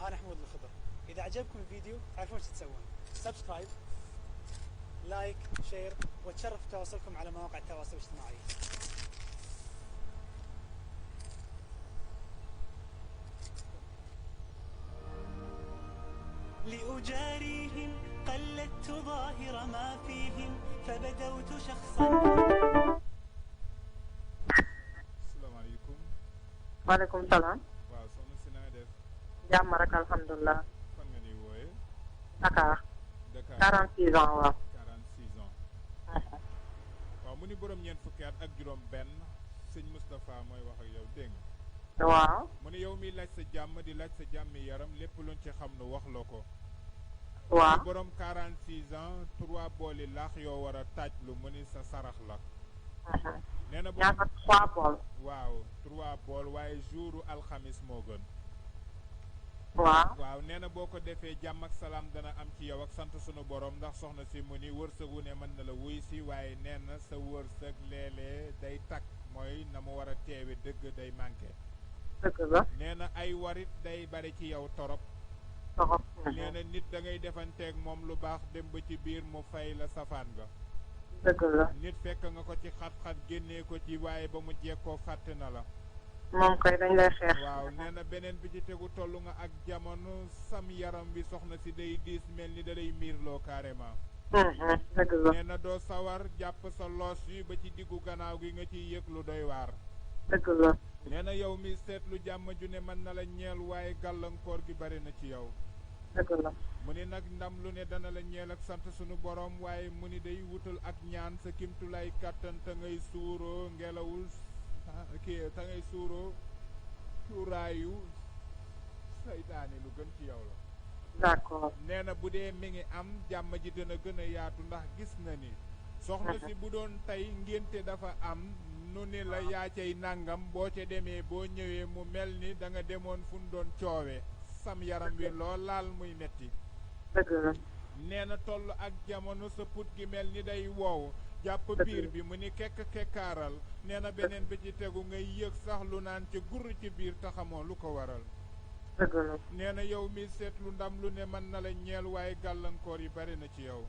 وانا حمود الخضر. اذا عجبكم الفيديو تعرفون ايش تسوون، سبسكرايب، لايك، شير، وتشرف تواصلكم على مواقع التواصل الاجتماعي. لأجاريهم قلدت ظاهر ما فيهم فبدوت شخصا. salaamaaleykum. maaleykum salaam. waaw soxna si na nga def. jàmm rek alhamdulilah. fan nga ni wooye. Dakar. Dakar 46 ans waaw. 46 ans. waaw mu ni borom ñeent fukki at ak juróom benn sëñ Moustapha mooy wax ak yow dégg nga. waaw. mu ni yow mi laaj sa jàmm di laaj sa jàmmi yaram lépp luñ ci xam nu wax la ko. waaw. mu borom 46 ans 3 booli laax yoo war a taaj lu mu ni sa sarax la. nee na ñaata 3 bool. waaw 3 bool waaye jouru alxamis moo gën. waaw. waaw nee na boo ko defee jàmm ak salaam dana am ci yow ak sant sunu borom ndax soxna si mu ni wërsëg wu ne mën na la wuy si waaye nee na sa wërsëg léeg-léeg day takk mooy na mu war a teewe dëgg day manqué. dëgg la. nee na ay warit day bari ci yow torop. torop. nee na nit da ngay defanteeg moom lu baax dem ba ci biir mu fay la safaan nga. dëgg la. nit fekk nga ko ci xat-xat génnee ko ci waaye ba mu jekkoo fàtte na la. moom koy dañ lay xeex. waaw nee na beneen bi ci tegu toll nga ak jamono sam yaram bi soxna si day diis mel ni da lay miirloo carrément. dëgg la. nee na doo sawar jàpp sa loos yi ba ci diggu gannaaw gi nga ciy yëg lu doy waar. dëgg la. nee na yow mi seetlu jàmm ju ne mën na la ñeel waaye gàllankoor gi bari na ci yow. dëgg la. mu ni nag ndam lu ne dana la ñeel ak sant sunu borom waaye mu ni day wutal ak ñaan sa kimtulay kàttan te ngay suuroo ngelawul kii te ngay suuroo cuuraayu saytaane lu gën ci yow la. d'accord. nee na bu dee mi ngi am jàmm ji dina gën a yaatu ndax gis na ni soxna si bu doon tey ngénte dafa am nu ni la yaa cay nàngam boo ca demee boo ñëwee mu mel ni da nga demoon fu ñu doon coowee sam yaram wi lool laal muy metti. dëgg la. nee na toll ak jamono sa put gi mel ni day wow jàpp biir bi mu ni kekk kekkaaral nee na beneen bi ci tegu ngay yëg sax lu naan ca gur ci biir taxamoo lu ko waral. dëgg la. nee na yow mi seetlu ndam lu ne mën na la ñeel waaye gàllankoor yi bari na ci yow.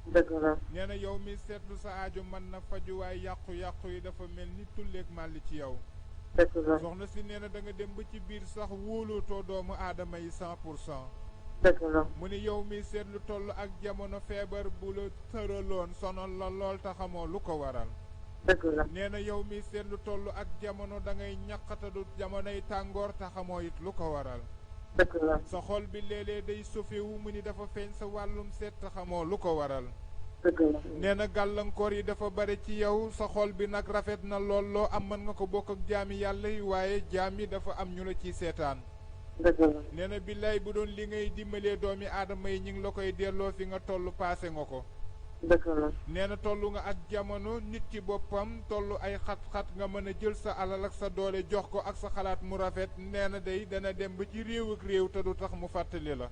dëgg la. nee na yow mi seetlu sa aajo mën na faju waaye yàqu-yàqu yi dafa mel ni tulleeg màlli ci yow. dëgg la. soxna si nee na da nga dem ba ci biir sax wóolootoo doomu aadama yi 100%. dëgg la. mu ni yow mi seetlu toll ak jamono feebar bu la tëraloon sonal la lool te xamoo lu ko waral. dëgg la. nee na yow mi seetlu toll ak jamono da ngay ñaqatadu jamonoy tàngoor te xamoo it lu ko waral. dëgg la. sa xol bi léeg-léeg day sofewu mu ni dafa feeñ sa wàllum seet te xamoo lu ko waral. dëgg la. nee na gàllankoor yi dafa bare ci yow sa xol bi nag rafet na lool loo am mën nga ko bokk ak jaami yàlla yi waaye jaam yi dafa am ñu la ciy seetaan. dëgg la. nee na billaay bu doon li ngay dimbalee doomi aadama yi ñu ngi la koy delloo fi nga toll paase nga ko. dëgg la. nee na toll nga ak jamono nit ci boppam toll ay xat-xat nga mën a jël sa alal ak sa doole jox ko ak sa xalaat mu rafet nee na day dana dem ba ci réew ak réew te du tax mu fàttali la.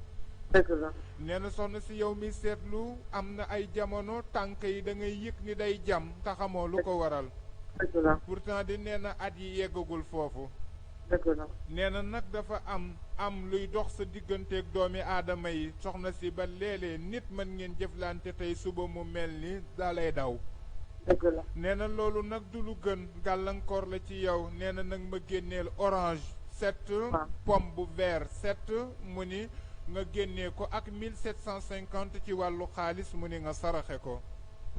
dëgg la. nee na soxna si yow mi seetlu am na ay jamono tànk yi da ngay yëg ni day jam te xamoo lu ko waral. dëgg la. pourtant di nee na at yi yeggagul foofu. dëgg la. nee na nag dafa am luy dox sa digganteeg doomi aadama yi soxna si ba léeg-léeg nit mën ngeen jëflante tey suba mu mel ni dalay daw. dëgg la. nee na loolu nag du lu gën gàllankoor la ci yow nee na nag ma génneel orange 7 pomme bu vert 7 mu ni nga génnee ko ak 1750 ci wàllu xaalis mu ni nga saraxe ko.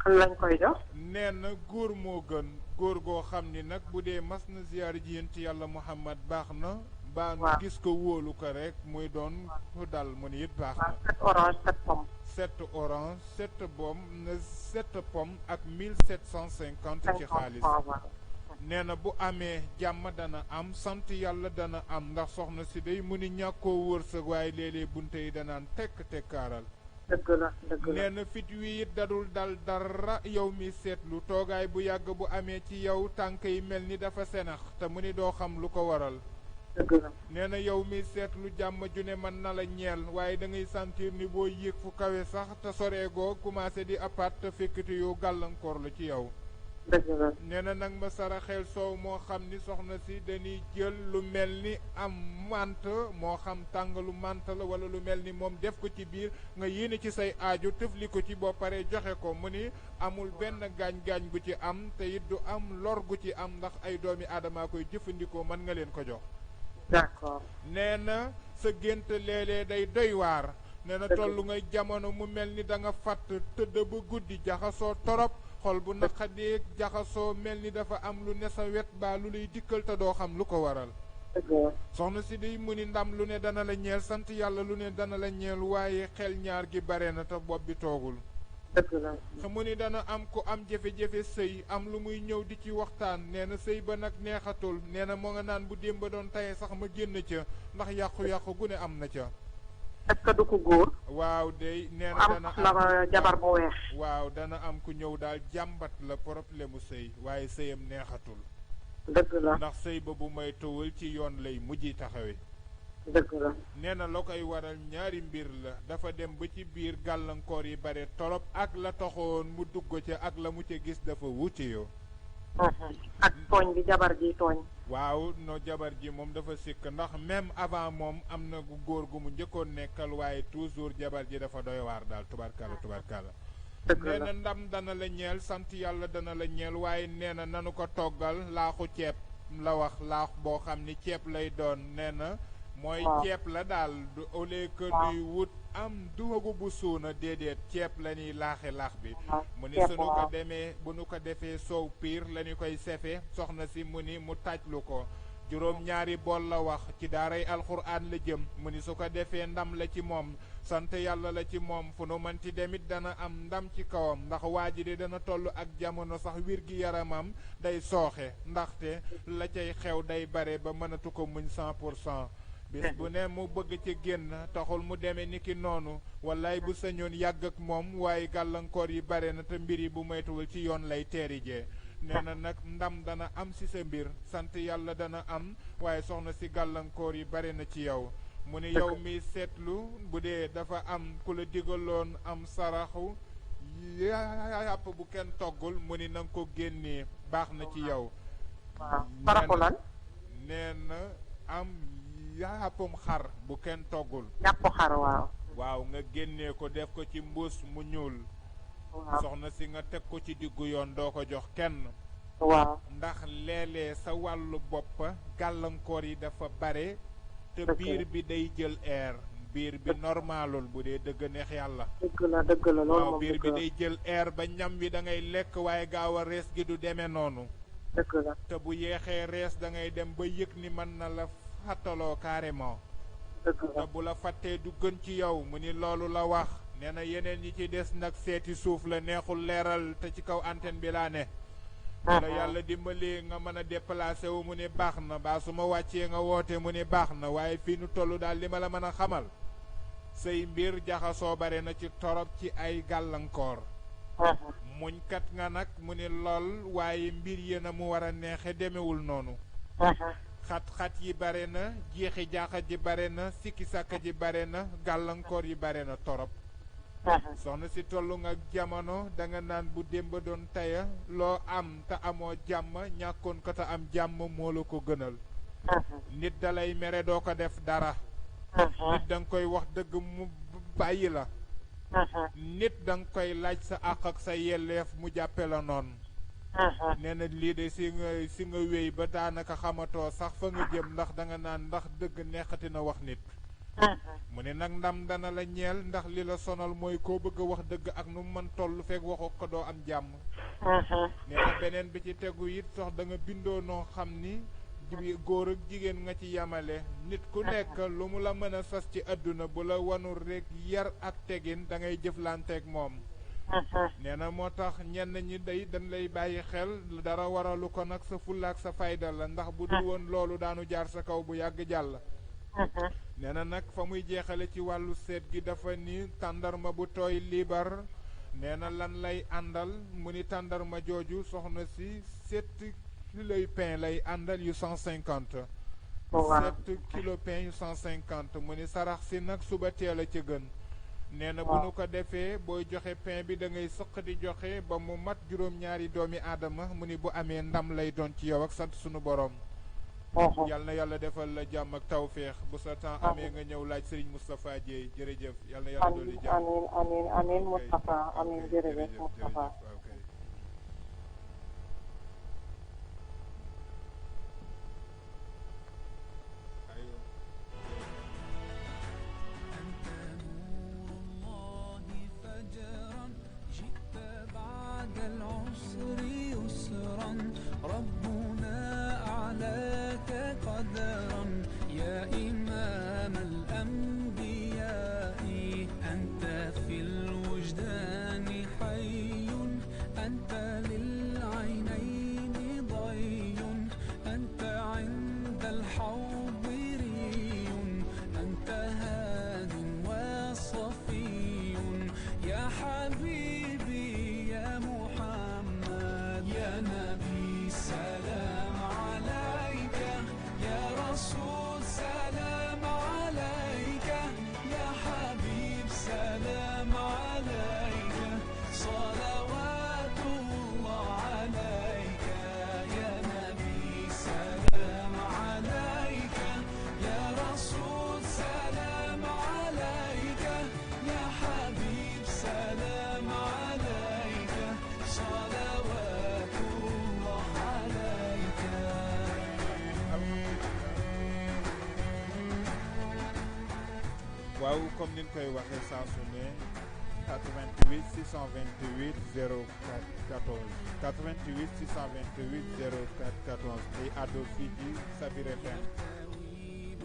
kan lañ koy jox. nee na góor moo gën góor goo xam ni nag bu dee mas na ziyaar ji yéen ci yàlla Muhammad baax na. baa nu gis ko wóolu ko rek muy doon ku dal mu ni it baax na. 7 orange 7 pomme. 7 orange 7 pomme 7 pomme ak 1750 ci xaalis. nee na bu amee jàmm dana am sant yàlla dana am ndax soxna si day mu ni ñàkkoo wërsëg waaye léeg-léeg bunte yi danaan tekk tekkaaral. dëgg la. dëgg la. nee na fit wi it dadul dal dara yow mi seetlu toogaay bu yàgg bu amee ci yow tànk yi mel ni dafa senax te mu ni doo xam lu ko waral. dëgg la. nee na yow mi seetlu jàmm ju ne mën na la ñeel waaye da ngay sentir ni boo yéeg fu kawe sax te soreegoo commencé di apaat te fekkati yow gàllankoor la ci yow. dëgg la. nee na nag ma saraxeel soow moo xam ni soxna si dañuy jël lu mel ni am mant moo xam tàngalu mant la wala lu mel ni moom def ko ci biir nga yéene ci say aaju tëfli ko ci boo paree joxe ko mu ni amul benn gaañ-gaañ gu ci am te it du am lor gu ci am ndax ay doomi aadama koy jëfandikoo mën nga leen ko jox. d'accord. nee na sa gént léeg-léeg day doy waar. nee na tollu ngay jamono mu mel ni da nga fàtt tëdd ba guddi jaxasoo torop xol bu naqadee jaxasoo mel ni dafa am lu ne sa wet baa lu lay dikkal te doo xam lu ko waral. soxna si day mu ni ndam lu ne dana la ñeel sant yàlla lu ne dana la ñeel waaye xel ñaar gi bare na te bopp bi toogul. dëgg la. mu ni dana am ku am jafe-jafe sëy am lu muy ñëw di ci waxtaan nee na sëy ba nag neexatul nee na moo nga naan bu démb ba doon taye sax ma génn ca ndax yàqu-yàqu gu ne am na ca. est-ce que du ko góor. waaw day nee na dana am la jabar bu weex. waaw dana am ku ñëw daal jàmbat la problème mu sëy waaye sëyam neexatul. dëgg la. ndax sëy ba bu may towul ci yoon lay mujj taxawe dëgg la. nee na la koy waral ñaari mbir la dafa dem ba ci biir gàllankoor yi bare torop ak la taxoon mu dugg ca ak la mu ca gis dafa wuute yoo. ak tooñ bi jabar ji tooñ. waaw no jabar ji moom dafa sikk ndax même avant moom am na gu góor gu mu njëkkoon nekkal waaye toujours jabar ji dafa doy waar daal tubarkalla tubarkalla. nee na ndam dana la ñeel sant yàlla dana la ñeel waaye nee na nanu ko toggal laaxu ceeb la wax laax boo xam ni ceeb lay doon nee na mooy ceeb la daal du au lieu que nuy wut am duwagu bu suuna déedéet ceeb la ñuy laaxe laax bi mu ni sunu ko demee bu nu ko defee soow piir la ñu koy sefe soxna si mu ni mu tajlu ko juróom ñaari bool la wax ci daaray alxuraan la jëm mu ni su ko defee ndam la ci moom sant yàlla la ci moom fu nu mënti demit dana am ndam ci kawam ndax waa ji de dana toll ak jamono sax wir gi yaramam day sooxe ndaxte la cay xew day bare ba mënatu ko muñ 100%. bis bu ne mu bëgg ci génn taxul mu demee ni ki noonu wallaay bu sañoon yàgg ak moom waaye gàllankoor yi bare na te mbir yi bu moytuwul ci yoon lay teeri jee nee na nag ndam dana am ci sa mbir sant yàlla dana am waaye soxna si gàllankoor yi bare na ci yow mu ni yow mi seetlu bu dee dafa am ku la digaloon am saraxu yàpp bu kenn toggul mu ni na nga ko génnee baax na ci yow. saraxu lan. nee na am yàppum xar bu kenn toggul. yàppu xar waaw. waaw nga génnee ko def ko ci mbuus mu ñuul. waaw soxna si nga teg ko ci diggu yoon doo ko jox kenn. waaw ndax léeg-léeg sa wàllu bopp gàllankoor yi dafa bare. te biir bi day jël air. biir bi normalul bu dee dëgg neex yàlla. dëgg la dëgg la loolu waaw moom biir bi day jël air ba ñam wi da ngay lekk waaye gaaw a rees gi du demee noonu. dëgg la. te bu yeexee rees da ngay dem ba yëg ni mën na la fàttaloo carrément. dëgg la. te bu la fàttee du gën ci yow mu ni loolu la wax. nee na yeneen ñi ci des nag seeti suuf la neexul leeral te ci kaw antenne bi laa ne. la yàlla dimbali nga mën a déplacé wu mu ne baax na baa su ma wàccee nga woote mu ne baax na waaye fii nu toll daal li ma la mën a xamal say mbir jaxasoo bare na ci torop ci ay gàllankoor. muñkat nga nag mu ne lool waaye mbir yéen a mu war a neexe demewul noonu. xat-xat yi bare na jeexi jaaxa ji bare na sikki sàkka ji bare na gàllankoor yi bare na torop. soxna si tollu nga jamono danga naan bu démb doon taya loo am te amoo jàmm ñàkkoon ko te am jàmm moo la ko gënal. nit dalay mere doo ko def dara. nit danga koy wax dëgg mu bàyyi la. nit danga koy laaj sa àq ak sa yelleef mu jàppe la noonu. nee na lii de si nga wéy ba daanaka xamatoo sax fa nga jëm ndax danga naan ndax dëgg neexati na wax nit. mu ne nag ndam dana la ñeel ndax li la sonal mooy koo bëgg a wax dëgg ak nu mu mën toll fekk waxu ko doo am jàmm. nee na beneen bi ci tegu it sox da nga bindoo noo xam ni góor ak jigéen nga ci yamale nit ku nekk lu mu la mën a sas ci àdduna bu la wanul rek yar ak tegin da ngay jëflanteeg moom. nee na moo tax ñenn ñi day dañ lay bàyyi xel dara waralu ko nag sa fulla ak sa fayda la ndax bu dul woon loolu daanu jaar sa kaw bu yàgg jàll. nee na nag fa muy jeexale ci wàllu seet gi dafa ni tàndarma bu tooy liibar nee na lan lay àndal mu ni tàndarma jooju soxna si 7 kiloy pain lay àndal yu 150. 7 kilo pain yu 150 mu ni sarax si nag suba teel a ca gën. nee na bu nu ko defee booy joxe pain bi da ngay sëq di joxe ba mu mat juróom-ñaari doomi aadama mu ni bu amee ndam lay doon ci yow ak sant sunu borom. yal na yàlla defal la jàmm ak tawféex bu sa temps amee nga ñëw laaj Serigne Moustapha Dieye jërëjëf yal na yàlla dolli jàmm. amiin Moustapha amiin jërëjëf Moustapha. waaw comme ni ñu koy waxee saa su ne 88 628 04 14 88 628 04 14 day àddoo fii ci Sabir FM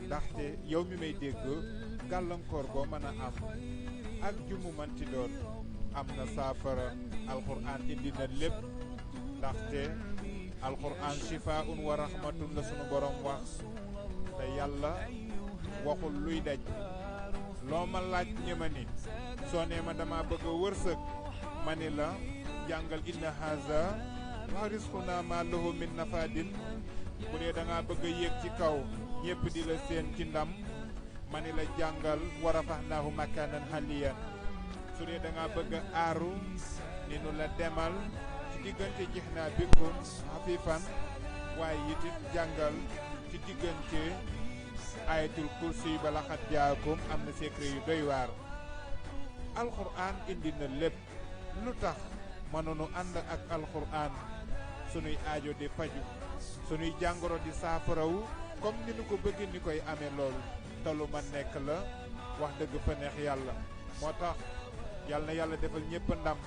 ndaxte yow mi may dégg gàllankoor boo mën a am ak jumu manti doon am na saafara alxuraan indi na lépp ndaxte alxuraan shifaa'un wa rahmatun la sunu borom wax te yàlla waxul luy daj. loo ma laaj ñi ma ni soo nee ma dama bëgg a wërsëg ma ni la jàngal inna haza wa risquna ma lahu min nafadin bu dee da ngaa bëgg a yéeg ci kaw ñépp di la seen ci ndam ma ni la jàngal wa rafahnaahu makanan haliyan su dee da ngaa bëgg a aaru ni nu la demal ci diggante jix naa bikum hafifan waaye itit jàngal ci diggante ayatul kursi ba laxat jaakum am na secret yu doy waar alxuraan indi na lépp lu tax mënoonu ànd ak alxuraan sunuy aajo di faju sunuy jàngoro di saafarawu comme ni nu ko bëgg ni koy amee loolu te lu ma nekk la wax dëgg fa neex yàlla moo tax yal na yàlla defal ñépp ndam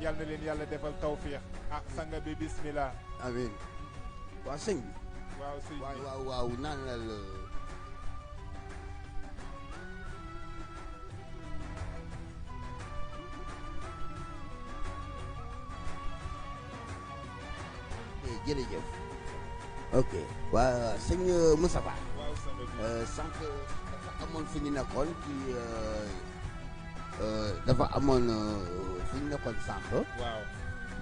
yal na leen yàlla defal tawfiix ah sanga bi bismillah amiin waa sëñ bi waaw sëñ bi waaw naan la jërëjëf ok waa sëñ Moustapha sànq dafa amoon fu ñu nekkoon ci dafa amoon fu ñu nekkoon sànq waaw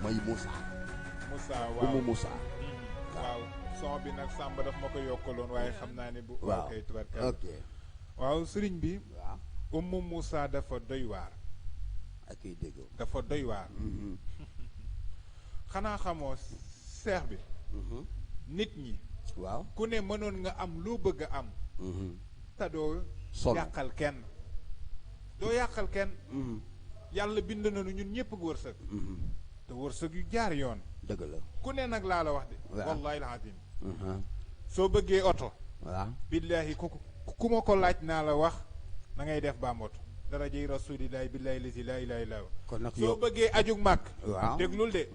mooy Moussa waaw Umu Moussa waaw son bi nag Samba daf ma ko yokkaloon waaye xam naa ne bu waaw ok tubarkalla ok waaw sëriñ bi waaw Umu Moussa dafa doy waar ak ay dégg dafa doy waar xanaa xamoo seex bi nit ñi waaw ku ne mënoon nga am loo bëgg a am te doo yàqal kenn doo yàqal kenn yàlla bind nañu ñun ñëpp ak wërsëg te wërsëg yu jaar yoon dëgg la ku ne nag laa la wax de waaw wallahi alazim soo bëggee oto waaw billaahi ku ma ko laaj naa la wax na ngay def ba am oto darajey rasulillahi billahi lazi la ilaha illa kon nag soo bëggee ajug màkk waaw déglul de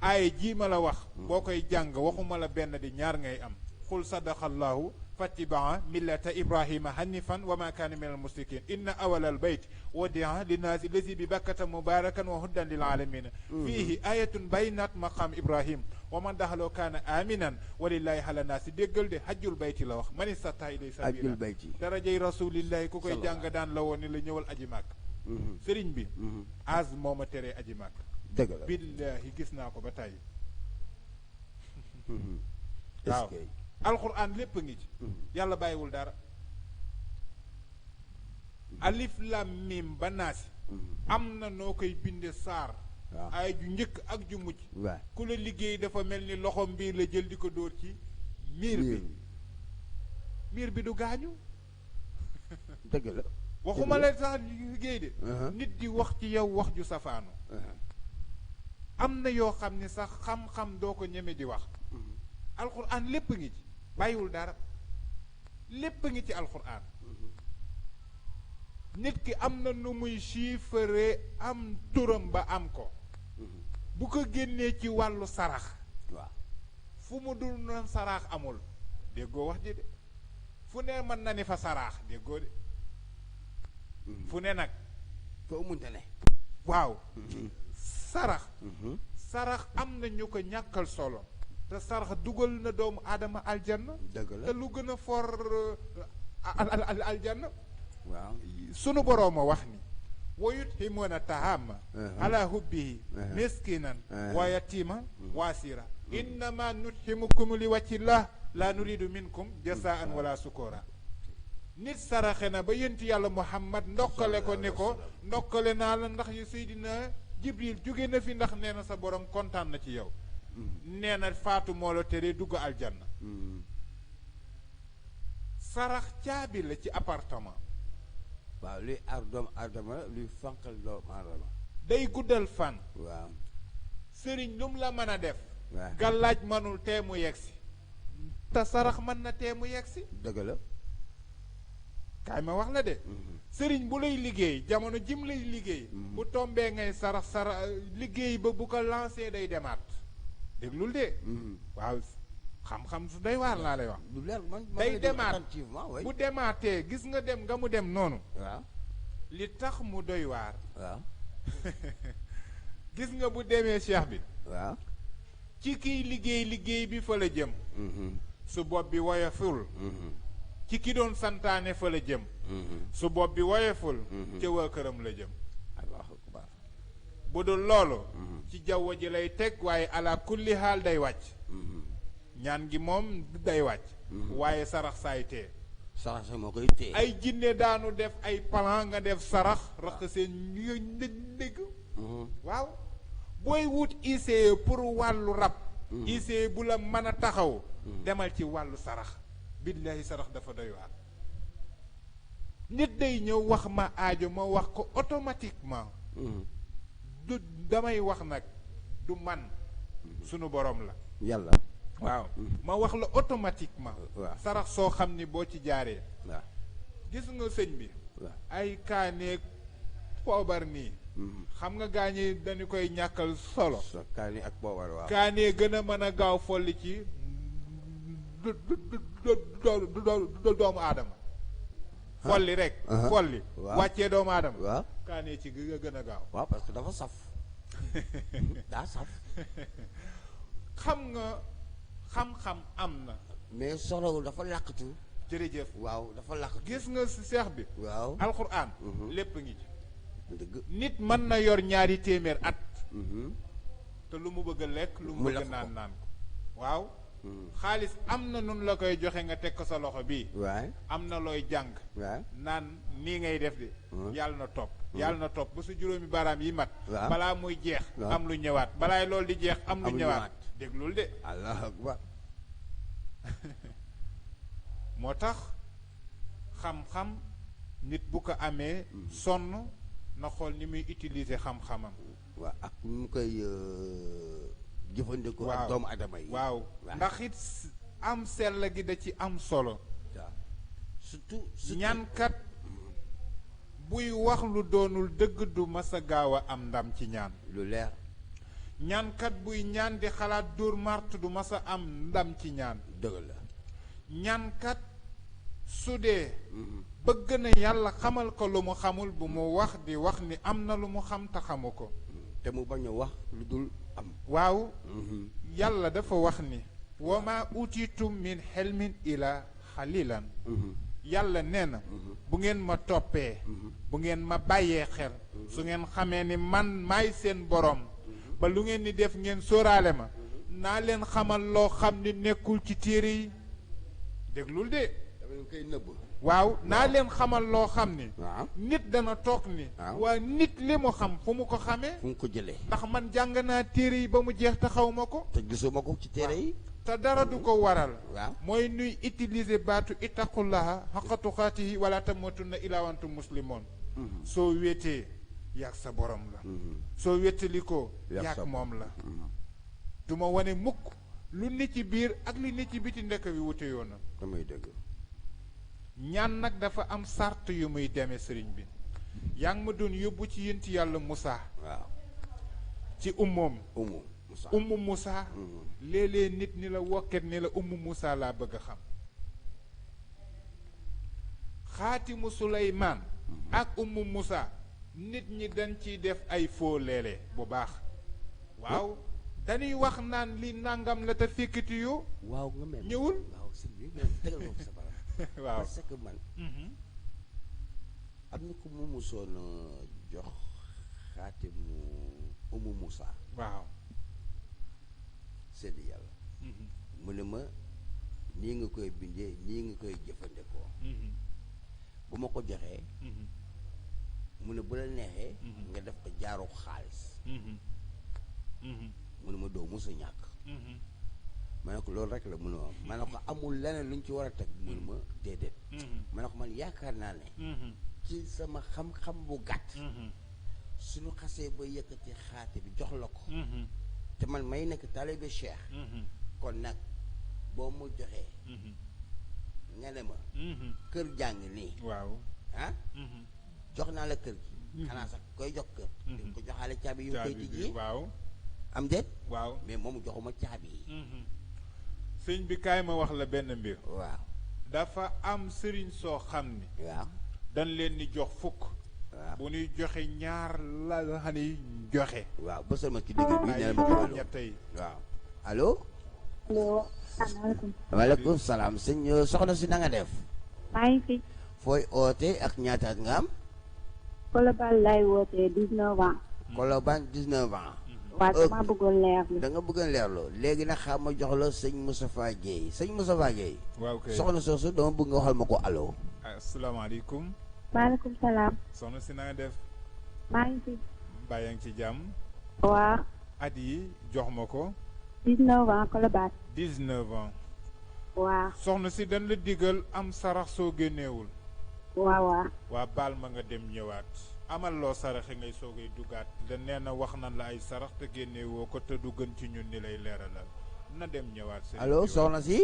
aaye jii ma la wax boo koy jàng waxuma la benn di ñaar ngay am xul sadaqallahu fattibaa millata ibrahima hanifan wa ma kaana min al musrikin inna awala al bayt wadia linnaasi lazi bi bakkata mubarakan wa huddan lil alamina fiihi ayatun baynat maqam ibrahim wa man daxaloo kaana aminan walillahi ala naasi déggal de hajjul bayti la wax man istata ilay sabila hajjul bayti darajey rasulillahi ku koy jàng daan la woon ni la ñëwal aji màkk sëriñ bi az moo ma teree aji màkk dëgg la billaahi gis naa ko ba tey waaw alxuraan lépp a ngi ci yàlla bàyyiwul dara alif lam mim ba naasi am na noo koy binde saar waaw ay ju njëkk ak ju mujj waaw ku la liggéey dafa mel ni loxo mbiir la jël di ko dóor ci miir bi du gaañu dëgg la waxuma la sax liggéey de nit di wax ci yow wax ju safaanu am na yoo xam ne sax xam-xam doo ko ñeme di wax alxuraan lépp ngi ci bàyyiwul dara lépp ngi ci alxuraan nit ki am na nu muy chiffre am turam ba am ko bu ko génnee ci wàllu sarax waaw fu mu dul noon sarax amul déggoo wax ji de fu ne mën na ni fa sarax déggoo de fu ne nag foo munte ne waaw sarax sarax am na ñu ko ñàkkal solo te sarax dugal na doomu aadama aljanna dëgg la te lu gën a for aljanna waaw sunu boroom a wax ni wa yuthimuuna taama ala hubbihi miskinan wa yatiman wa asira innama nuthimukum li wajhillah la nuridu minkum jasaan wala sukora nit saraxe na ba yent yàlla muhammad ndokkale ko ni ko ndokkale naa la ndax yu seydina jibril jóge na fi ndax nee na sa borom kontaan na ci yow nee na faatu moo la tere dugg aljanna sarax caabi la ci appartement waaw luy aar doomu aadama la luy fanqal doomu aadama day guddal fan waaw sëriñ lu mu la mën a def waaw gàllaaj mënul tee mu yegsi te sarax mën na tee mu yegsi dëgg la kaay ma wax la de sëriñ bu lay liggéey jamono jim lay liggéey bu tombee ngay sarax liggéey ba bu ko lancé day demaat déglul de waaw xam-xam su day waar laa lay wax lu leer man day demaat attentivement way bu demaatee gis nga dem nga mu dem noonu waaw li tax mu doy waar waaw gis nga bu demee cheikh bi waaw ci kiy liggéey bi fa la jëm su bopp bi woyoful ci ki doon santaane fa la jëm su bopp bi woyoful ca waa këram la jëm allahu akbar bu dul loolu ci jaww ji lay teg waaye ala kulli xaal day wàcc ñaan gi moom day wàcc waaye sarax saay tee sarax sa moo koy téye ay jinne daanu def ay plan nga def sarax rax seen ndëgg waaw booy wut ICE pour wàllu rab ICE bu la mën a taxaw demal ci wàllu sarax billahi sarax dafa doy waar nit day ñëw wax ma aajo ma wax ko automatiquement du damay wax nag du man sunu borom la yàlla waaw ma wax la automatiquement waaw sarax soo xam ni boo ci jaaree waaw gis nga sëñ bi waaw ay kaaneeg poobar nii xam nga gaañi dañu koy ñàkkal solo kaani ak poobar waaw kaanee gën a mën a gaaw folli ci doomu aadama folli rek folli wàccee doomu aadama waaw kaanee ci gën a gaaw waaw parce que dafa saf daa saf xam nga xam-xam am na mais soxlawul dafa làqatu jërëjëf waaw dafa làqatu gis nga si seex bi waaw alxuraan lépp ngi ci dëgg nit mën na yor ñaari téeméer at te lu mu bëgg a lekk lu mu bëgg a naan ko waaw xaalis am na nun la koy joxe nga teg ko sa loxo bii waay am na looy jàng waay naan nii ngay def de yàlla na topp ba su juróomi baaraam yi mat balaa muy jeex am lu ñëwaat balaay loolu di jeex am lu ñëwaat déglul de allahu akbar moo tax xam-xam nit bu ko amee sonn na xool ni muy utiliser xam-xamam waaw ak mu koy jëfandikoo ak doomu adama yi waaw ndax it am sell gi da ci am solo waaw surtout ñaankat buy wax lu doonul dëgg du masa gaaw a am ndam ci ñaan lu leer ñaankat buy ñaan di xalaat dóor mart du masa am ndam ci ñaan dëgg la ñaankat su dee bëgg na yàlla xamal ko lu mu xamul bu mu wax di wax ni am na lu mu xam te xamu ko te mu bañ a wax lu dul am waaw yàlla dafa wax ni wa ma utitum min xelmin ila xalilan yàlla nee na bu ngeen ma toppee bu ngeen ma bàyyee xel su ngeen xamee ni man maay seen borom ba lu ngeen di def ngeen sóoraale ma naa leen xamal loo xam ni nekkul ci téere yi déglul de dafa leen koy nëbb waaw naa leen xamal loo xam ni waaw nit dana toog ni waaw. waa nit li mu xam fu mu ko xamee fu mu ko jëlee ndax man jàng naa téere yi ba mu jeex te xaw ma ko te gisuma ko ci téere yi te dara du ko waral waaw mooy nuy utiliser baatu ittaqullaha haqqa tuqaatihi wala tamutunna illa wa antum muslimoon soo wéetee yàgg sa borom la soo wéttali ko yàgg moom la du ma wane mukk lu ne ci biir ak li ne ci biti ndekk bi wute yoon na damay dëgg ñaan nag dafa am sart yu muy demee sëriñ bi yaa ngi ma doon yóbbu ci yénti yàlla Musaa waaw ci ummoom Musa ummu Musaa léeg-léeg nit ni la wokket ni la ummu Musaa laa bëgg a xam xaatimu Suleymaan ak ummu Musaa nit ñi dañ ciy def ay foo léeg-léeg bu baax waaw dañuy wax naan li nangam la te fekkati yoo waaw nga mel ñëwul waaw sëñ bi tegal ma ko sa baram waaw parce que man am na ko mu musoon jox xaatimu umu Musa waaw seddi yàlla mu ne ma nii nga koy bindee nii nga koy jëfandikoo bu ma ko joxee mu ne bu la neexee nga def ko jaaru xaalis mu ne ma doo musa ñàkk ma ne ko loolu rek la mu ne ma ne ko amul leneen lu ñu ci war a teg mu ne ma déedéet ma ne ko man yaakaar naa ne ci sama xam-xam bu gàtt suñu xasee ba yëkkati xaati bi jox la ko te man may nekk taalibe Cheikh kon nag boo mu joxee nga ne ma kër jàng nii waaw ah jox naa la kër gi xanaa sax koy jox kër di ko joxaale caabi yu koy tijji waaw am déet waaw mais moom joxuma caabi yi sëñ bi kaay ma wax la benn mbir waaw dafa am sëriñ soo xam ni waaw dañ leen di jox fukk waaw bu ñuy joxe ñaar la xam ni joxe waaw bësal ma ci digg bi nee na ma juróom allo ñett yi waaw allo allo asalaamaaleykum. waaleykum salaam sëñ soxna si na nga def maa ngi fi. fooy oote ak ñaata at nga am Colobane lay wootee 19 ans. Colobane 19 ans waaw dama bëggoon leerlu. da nga bëgg a leerlu léegi nag xam ma jox la sëñ Moustapha Guèye sëñ Moustapha Guèye waaw kay soxna soosu dama bëgg nga waxal ma ko allo asalaamaaleykum maaleykum salaam. soxna si na nga def maa ngi fi. bàyyi ngi ci jàmm waa at yi jox ma ko 19 ans Colobane. 19 ans waa soxna si dañ la digal am sarax soo génneewul waa waa baal ma nga dem ñëwaat amal loo saraxe ngay soogay dugaat da nee na wax nan la ay sarax te génnewoo ko te du gën ci ñun ni lay leeralal na dem ñëwaat sëñ allo soxna si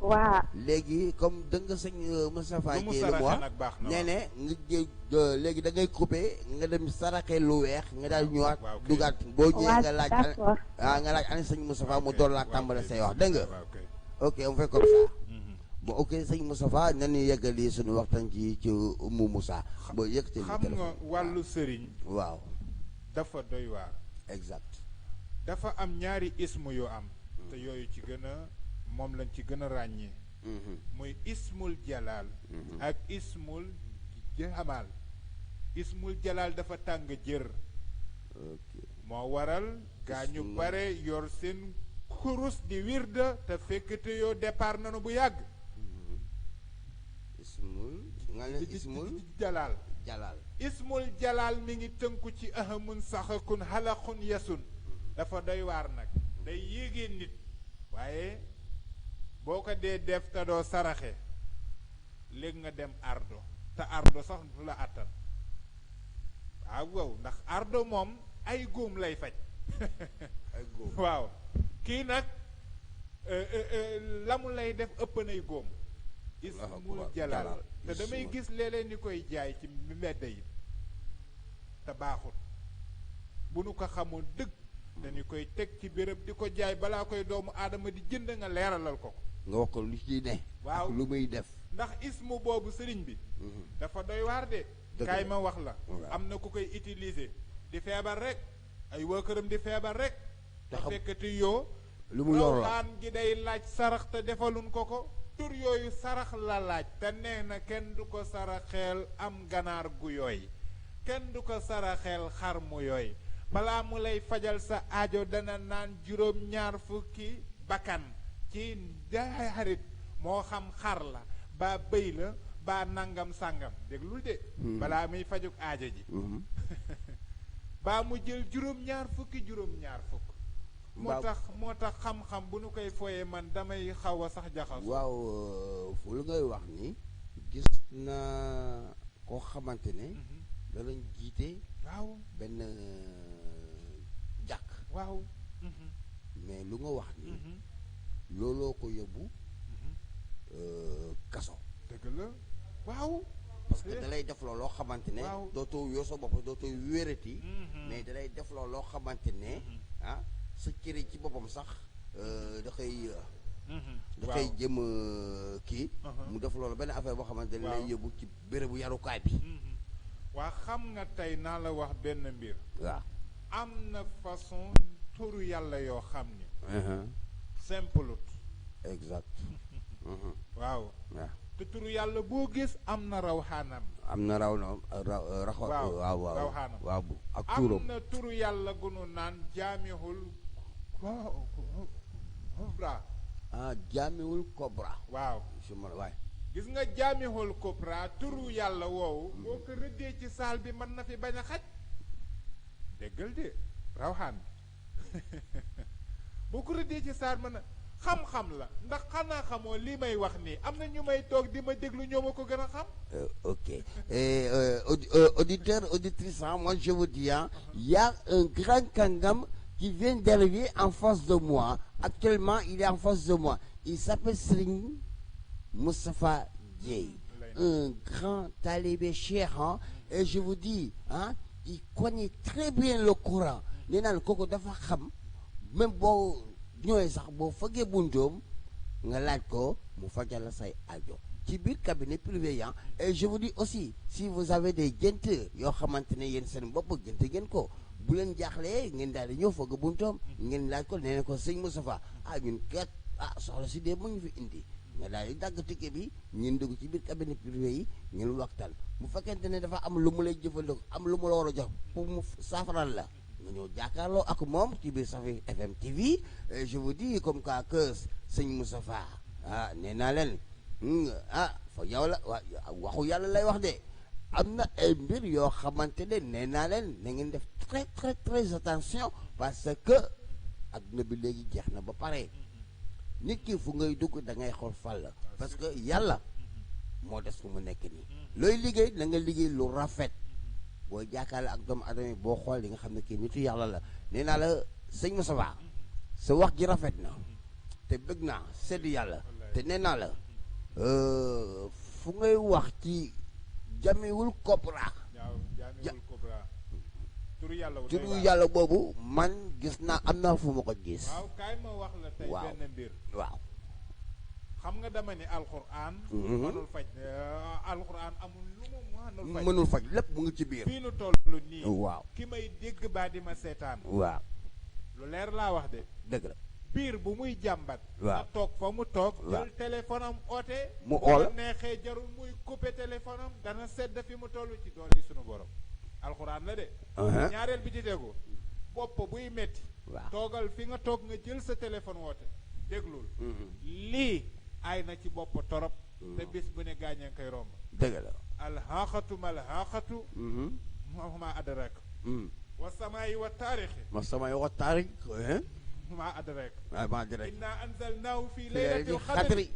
waa léegi comme dëgg nga sëñ Moustapha lu mu Guèye lu mu saraxe wax nag baax na nee ne nga léegi da ngay coupé nga dem saraxe lu weex nga daal ñëwaat waaw kay. dugaat boo ñëwee waa nga laaj d'accord. nga laaj ani sëñ Moustapha mu door laa tàmbale say wax dégg nga waaw kay ok on fait comme ça bon ok sëñ Moustapha nañu yeggali suñu waxtaan ci Umu Moussa boo yëkkati xam nga wàllu sëriñ waaw dafa doy waar exact dafa am ñaari ismu yu am te yooyu ci gën a moom lañ ci gën a ràññee muy ismul jalaal ak ismul jamal ismul jalaal dafa tàng jër ok moo waral gaa ñu Ismul- bare yor seen kurus di wirda te fekk te yoo départ nanu bu yàgg ismul nga ne ismul jalaal jalal ismul jalaal mi ngi tënku ci ahamun saxakun xalaqun yasun dafa doy waar nag day yéegee nit waaye boo ko dee def te doo saraxe léegi nga dem ardo te ardo sax du la àttan waaw wow ndax ardo moom ay góom lay faj ay góob waaw kii nag la mu lay def ëpp nay góom ismul jalaal te damay gis léeg-léeg ni koy jaay ci mbedd yi te baaxut bu nu ko xamoon dëgg dañu koy teg ci béréb di ko jaay balaa koy doomu aadama di jënd nga leeralal ko nga wax ko lu ci ne waaw ak lu muy def ndax ismu boobu sëriñ bi dafa doy waar de Dëgg kaay la. ma wax la Waaw. am na ku koy utiliser di feebar rek ay waa këram di feebar rek Te te xam- fekkati yoo lu mu yor la rawxaan gi day laaj sarax te defaluñ ko ko tur yooyu sarax la laaj te nee na kenn du ko saraxeel am ganaar gu yooy kenn du ko saraxeel xar mu yooy balaa mu lay fajal sa aajo dana naan juróom-ñaar fukki bakkan ci xarit moo xam xar la ba bëy la baa nangam sàngam déglul de balaa muy fajuk aaja ji baa mu jël juróom-ñaar fukki moo tax xam-xam bu nu koy foyee man damay xaw a sax jaxas waaw fu lu ngay wax ni gis na koo xamante ne danañ jiite waaw benn jàkk waaw mais lu nga wax ni looloo ko yóbbu kaso dëgg la waaw parce que da lay def loo xamante ne dootoo yoo sa bopp dootoo wérati mais da lay def loo xamante ne ah sa cëri ci boppam sax da koy jëm kii mu def loolu benn affaire boo xamante ne lay yóbbu ci bérébu yarukaay bi waa xam nga tey naa la wax benn mbir waaw am na façon turu yàlla yoo xam ni simple exact waaw te turu yàlla boo gis am na rawxaanam am na rawxaanam waaw ak turam am na turu yàlla gu nu naan jaamihul kobra jaamihul kobra waaw waay gis nga jaamihul kobra turu yàlla woowu boo ko rëddee ci saal bi mën na fi bañ a xaj déggal de rawxaan bi boo ko rëddee ci saal mën na xam-xam la ndax xanaa xamoo li may wax nii am na ñu may toog di ma déglu ñoo ma ko gën a xam ok auditeur auditrice moi je vous dis il y a un grand kangam qui vient d'arriver en face de moi actuellement il est en face de moi il s'appelle Serigne Moustapha Dieye un grand talibé cheikh et je vous dis il connaît très bien le Coran nee naan kooku dafa xam même boo ñooy sax boo fëggee buntoom nga laaj ko mu fajal la say aajo ci biir cabinet privé et je vous dis aussi si vous avez des gént yoo xamante ne yéen seen bopp gént ngeen ko bu leen jaaxlee ngeen daal di ñëw fëgg buntoom ngeen laaj ko nee na ko sëñ Moustapha ñun kat soxla si dee mu ñu fi indi nga daal di dagg ticket bi ngeen dugg ci biir cabinet privé yi ngeen waxtaan bu fekkente ne dafa am lu mu lay jëfandikoo am lu mu la war a jox pour mu saafaral la nga ñëw jàkkaarloo ak moom ci biir Safir FM TV je vous dis comme quoi que sëñ Moustapha nee naa leen fa yow la waxu yàlla lay wax de am na ay mbir yoo xamante ne nee naa leen na ngeen def très très très attention parce que adduna bi léegi jeex na ba pare nit ki fu ngay dugg da ngay xool fàll parce que yàlla moo des fu mu nekk nii looy liggéey na nga liggéey lu rafet boo jàkkaarloo ak doomu adama boo xool di nga xam ne kii nitu yàlla la nee naa la sëñ Moustapha sa wax ji rafet na te bëgg naa sedd yàlla te nee naa la fu ngay wax ci jamiwul kobra turu yàlla boobu man gis naa am naa fu ma ko gis waaw kaay ma wax la tey benn mbir waaw xam nga dama ni alxuraan mënul faj alxuraan amul lu mu mënul faj lépp mu ngi ci biir fii nu toll nii waaw ki may dégg baa di ma seetaan waaw lu leer laa wax de dëgg la biir bu muy jàmbat waaw na toog fa mu toog jël téléphone am oote mu xool neexee jarul muy coupé téléphone am dana sedd fi mu toll ci doole sunu borom alxuraan la de ñaareel bi ci tegu bopp buy metti toogal fi nga toog nga jël sa téléphone woote déglul lii ay na ci bopp torop te bis bu ne gaañee koy romb dëgg la alxaqatu malxaqatu ma adrak wa samaayi wa taarixi ma adrak inna anzalnaahu fi laylatil qadri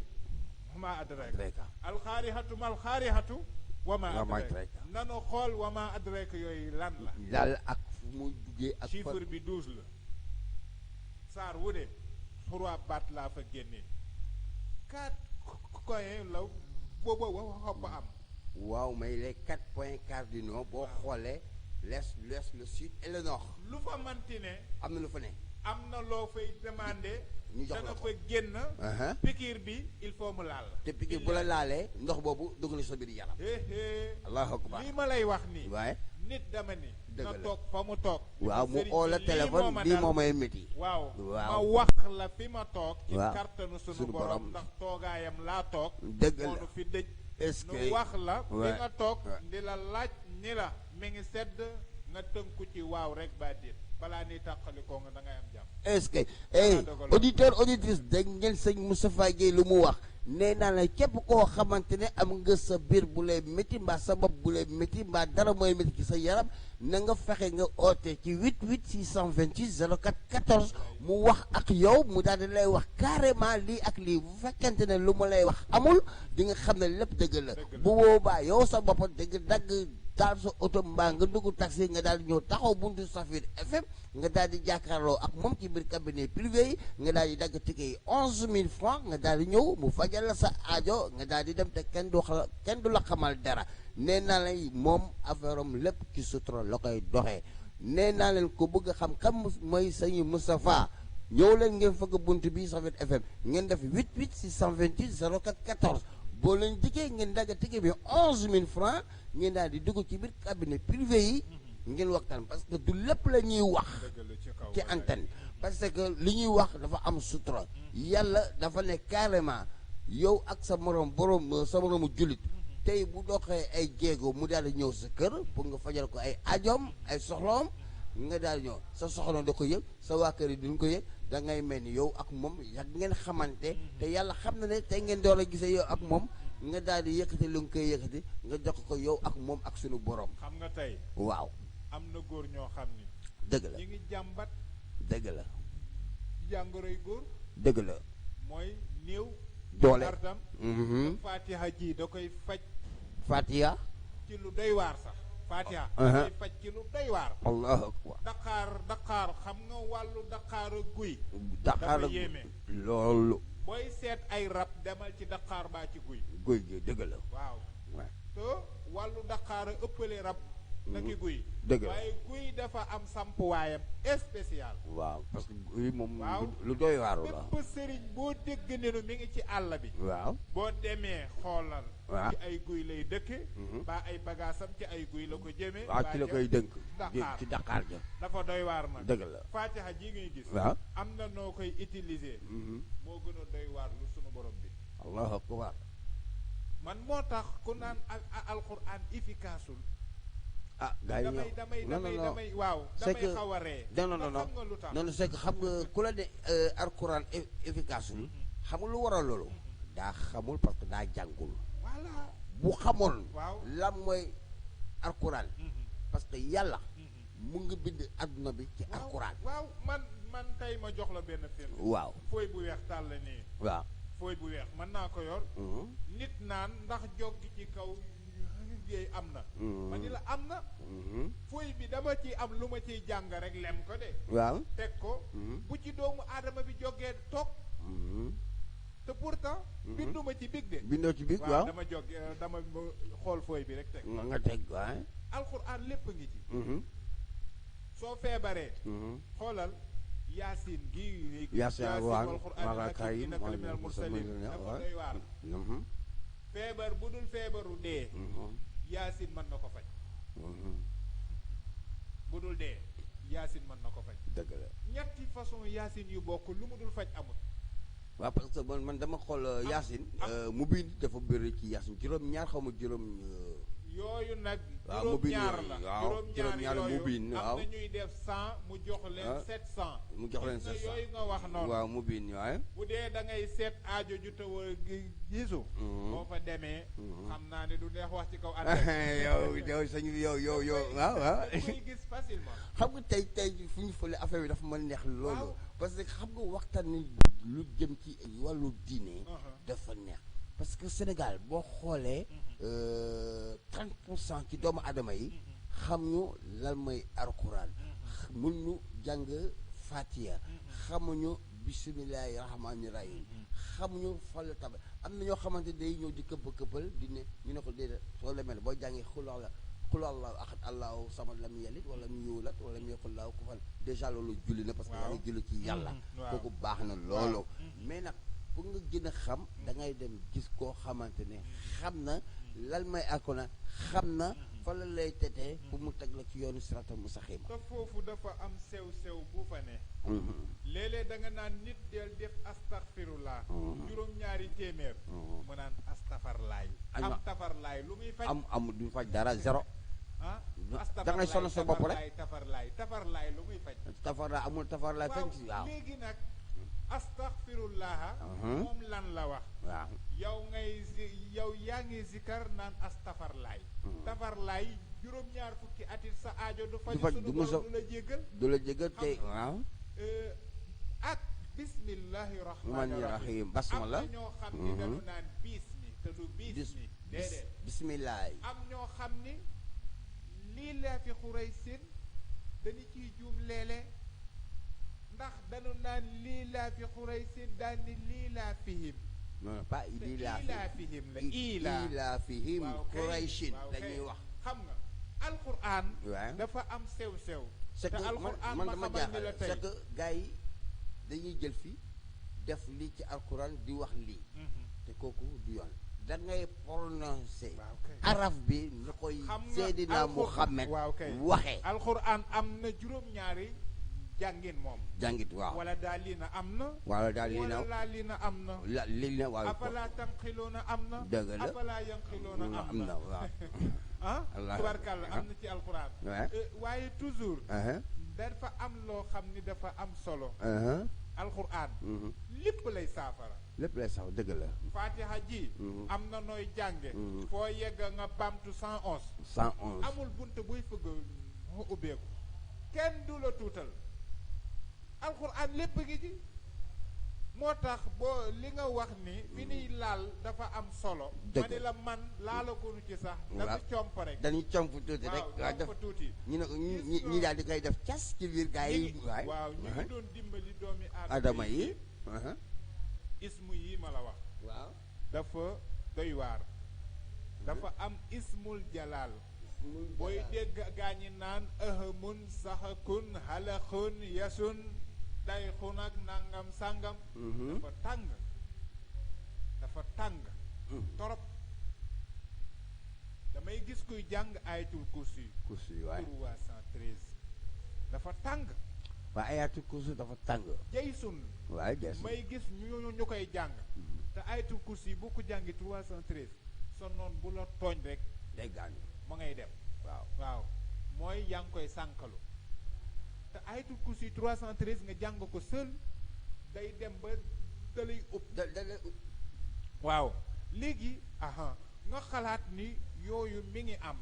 ma adrak alxaarixatu malxaarixatu wa ma adrak nanu xool wa ma adrak yooyu lan la yàlla ak fu muy duggee ak chiffre bi 12 la saar wu de 3 baat laa fa génnee 4 coins la booba xob am waaw mais les 4 points cardinaux boo xoolee l'est l'ouest le sud et le nord lu fa manti ne am na lu fa ne am na loo fay demandé ñu jox la dana ko fa génn pikiir bi il faut mu laal te pikiir bu la laalee ndox boobu dugg na sa biir yaram allahu akbar lii ma lay wax nii waaye nit dama ni dëgg na la toog fa mu toog waaw mu oo la téléphone lii moo may métti waaw ma waaw wax la fi ma toog ci waaw kàttanu sunu sunu borom borom ndax toogaayam laa toog dëgg la moonu fi dëj est-ce nu que wax la fi ouais. nga toog Ouais. di la laaj ni la mi ngi sedd nga tënku ci waaw rek ba déet balaa ni tàqalikoo nga da ngay am jàmm est-ce que auditeur auditrice dégg ngeen sëñ Moustapha Gueye lu mu wax nee naa la képp koo xamante ne am nga sa biir bu lay métti mbaa sa bopp bu lay métti mbaa dara mooy métti ci sa yaram na nga fexe nga oote ci 88 628 04 14 mu wax ak yow mu daal di lay wax carrément lii ak lii bu fekkente ne lu ma lay wax amul di nga xam ne lépp dëgg la bu boobaa yow sa bopp dëgg dagg daal sa oto mbaa nga dugg taxi nga daal di ñëw taxaw buntu Safir FM nga daal di jàkkaarloo ak moom ci biir cabinet privé yi nga daal di dagg ticket yi 11000 francs nga daal di ñëw mu fajal la sa aajo nga daal di dem te kenn du la xamal dara nee naa leen moom affaire am lépp ci sutura la koy doxee nee naa leen ko bëgg a xam kam mooy sëñ Moustapha ñëw leen ngeen fëgg bunt bi Safir FM ngeen def 88 628 04 14 boo leen dikkee ngeen dagg ticket bi 11000 francs ngeen daal di dugg ci biir cabinet privé yi ngeen waxtaan parce que du lépp la ñuy wax ci antenne parce que li ñuy wax dafa am sutura yàlla dafa ne carrément yow ak sa morom sa moromu jullit tey bu doxee ay jéego mu daal di ñëw sa kër pour nga fajal ko ay ajoom ay soxloom nga daal di ñëw sa soxla da ko yëg sa waa kër yi duñ ko yëg da ngay mel ni yow ak moom yàgg ngeen xamante te yàlla xam na ne tey ngeen door a gisee yow ak moom nga daal di yëkkati lu nga koy yëkkati nga jox ko yow ak moom ak sunu borom. xam nga tey. waaw. am na góor ñoo xam ni. dëgg la ñu ngi jàmbat. dëgg la. jàngoroy góor. dëgg la. mooy néew. doole artam. Fatiha ji da koy faj. Fatiha. ci lu doy waar sax. Fatiha. da koy faj ci lu doy waar. allahu akbar. Dakar xam nga wàllu Dakar guy. Dakar dafa yéeme. loolu. booy seet ay rab demal ci Dakar baa ci guy. guy gi dëgg la. waaw. te wàllu Dakar a ëppale rab. naki guy. dëgg la waaye guy dafa am sampuwaayam spécial. waaw parce que guy moom. waaw lu doy waaru la. bépp sëriñ boo dégg nenu mi ngi ci àll bi. waaw boo demee xoolal. waaw ci ay guy lay dëkke. ba ay bagaasam ci ay guy la ko jëmee. waaw ci la koy dënk. Dakar ci Dakar ja. dafa doy waar nag. dëgg la Fatiha ji ngay gis. waaw am na noo koy utiliser. moo gën a doy waar lu sunu borom bi. allahu akbar. man moo tax ku naan alquran efficaceul. ah gars yi damay waaw damay xaw a ree. non c'est que xam nga ku la ne alquran efficaceul xam nga lu waral loolu. daa xamul parce que daa jàngul. voilà bu xamoon. waaw lan mooy alquran. parce que yàlla. mu ngi bind adduna bi ci alquran. waaw man tey ma jox la benn film. waaw fooy bu weex tàll nii. waaw fooy bu weex mën naa ko yor. nit naan ndax joggi ci kaw liggéey am na. ma ni la am na. fooy bi dama ci am lu ma ciy jàng rek lem ko de. waaw teg ko. bu ci doomu aadama bi jógee toog. te pourtant. binduma ci big de. bindoo ci big waaw dama dama xool fooy bi rek teg. nga teg waaye. alxuraan lépp ngi ci. soo feebaree. xoolal yaasin gi. yaasin waaw alxuraan innaka laminal mursaliin dafa doy waar. feebar bu dul feebaru dee. yaasin mën na ko faj. bu dul dee yaasin mën na ko faj. dëgg la ñetti façon yaasin yu bokk lu mu dul faj amul. waaw parce que man dama xool yaasin mu bind dafa bëri ci yaasin juróom-ñaar xaw ma juróom. yooyu nag. waaw mu bind juróom-ñaar la juróom-ñaar mu bind waaw am na ñuy def 100 mu jox leen 700. mu jox leen 700 yooyu nga wax noonu. waaw mu bind waaye. bu dee da ngay seet aajo ju taw a gisu. boo fa demee. xam naa ne du neex wax ci kaw. yow sañu yow waaw waaw. koy gis facilement. xam nga tey fu ñu fële affaire bi dafa ma neex loolu. parce que xam nga waxtaan ni lu jëm ci wàllu diine. dafa neex parce que Sénégal boo xoolee. 30% ci doomu aadama yi xam ñu lan mooy alquran mun ñu jàng fatiha xamuñu bisimilahi rahmaani rahim xamuñu fàllu tab am na ñoo xamante day ñëw di këppal di ne ñu ne ko déedéet soo demee boo jàngee xul allahu ahad allahu samad lam yalid wala mu yuulat wala mu yakul lahu kufuwan déjà loolu julli na parce que yaa ngi julli ci yàlla kooku baax na loolu mais nag pour nga gën a xam da ngay dem gis koo xamante ne xam na lan may alquran xam na fa la lay tetee pour mu teg la ci yoonu siraatal mustaqiim. te foofu dafa am sew bu fa ne. léeg-léeg da nga naan nit del def astaghfirullah. juróom-ñaari téeméer. mu naan astafarlaay. am tafarlaay lu muy faj. am du faj dara zéro. da ngay sonn sa bopp rek tafarlaay lu muy faj. tafarlaay amul tafarlaay fenn ci waaw. léegi nag astaghfirullaha moom lan la wax waaw yow yaa ngi zikar naan astafarlaay tafarlaay juróom-ñaar fukki atit sa aajo du faj sunu borom du la jégal tey waaw ak bismillahi rahmaani rahim rahim basmala am na ñoo xam ni dañu naan biis mi te du biis mi déedéet bismillaah am ñoo xam ni lii laa fi xuraysin dañu ciy juum léeg-léeg ndax dañu naan lii laa fi xuraysin daal ni lii laa fihim non pas lii laa fihim la laa fihim xuraysin dañuy wax xam nga alquran waaw dafa am sew-sew c'est te que alquran man ma dama xamal ni la jaaxal tey c'est que gars yi dañuy jël fi def lii ci alquran di wax lii te kooku du yoon da ngay prononcer araf bi nu koy Seydina Muhammad waxee alquran am na juróom-ñaari jàngin moom jàngit waaw wala daal lii na am na wala daal lii na wala laa lii na am na lii na waaw afala tanqiloona am na dëgg la afala yanqiloona am na waaw tubarkàlla am na ci alquran waaye toujours dafa am loo xam ni dafa am solo alquran lépp lay saafara lépp lay saafara dëgg la fatiha ji am na nooy jànge foo yegg nga bamtu 111 amul bunt buy fëgg mu ubbeeku kenn du la tuutal alquran lépp ngi ci moo tax boo li nga wax ni fi niy laal dafa am solo ma ni la man laalagunu ci sax dañu comp rek dañuy comp tuuti rek waaw def tuuti ñu ne ñi daal di koy def cas ci biir gaa yi waaw ñu ngi doon dimbali doomi adama yi ismu yi ma la wax waaw dafa doy waar dafa am ismul jalal booy dégg gaa ñi naan ahamun saxakun xalaxun yasun day xun ak nangam sàngam dafa tàng torop damay gis kuy jàng ayatul kursi waay 313 dafa tàng waa ayatul kursi dafa tàng jaysun waay jaysun may gis ñu koy jàng te ayatul kursi boo ko jàngi 313 sa noon bu la tooñ rek day gaañu ma ngay dem waaw mooy yaa ngi koy sànkalu te ayatul kursi 313 nga jàng ko seul day dem ba dalay ëpp dalay ëpp waaw léegi nga xalaat ni yooyu mi ngi am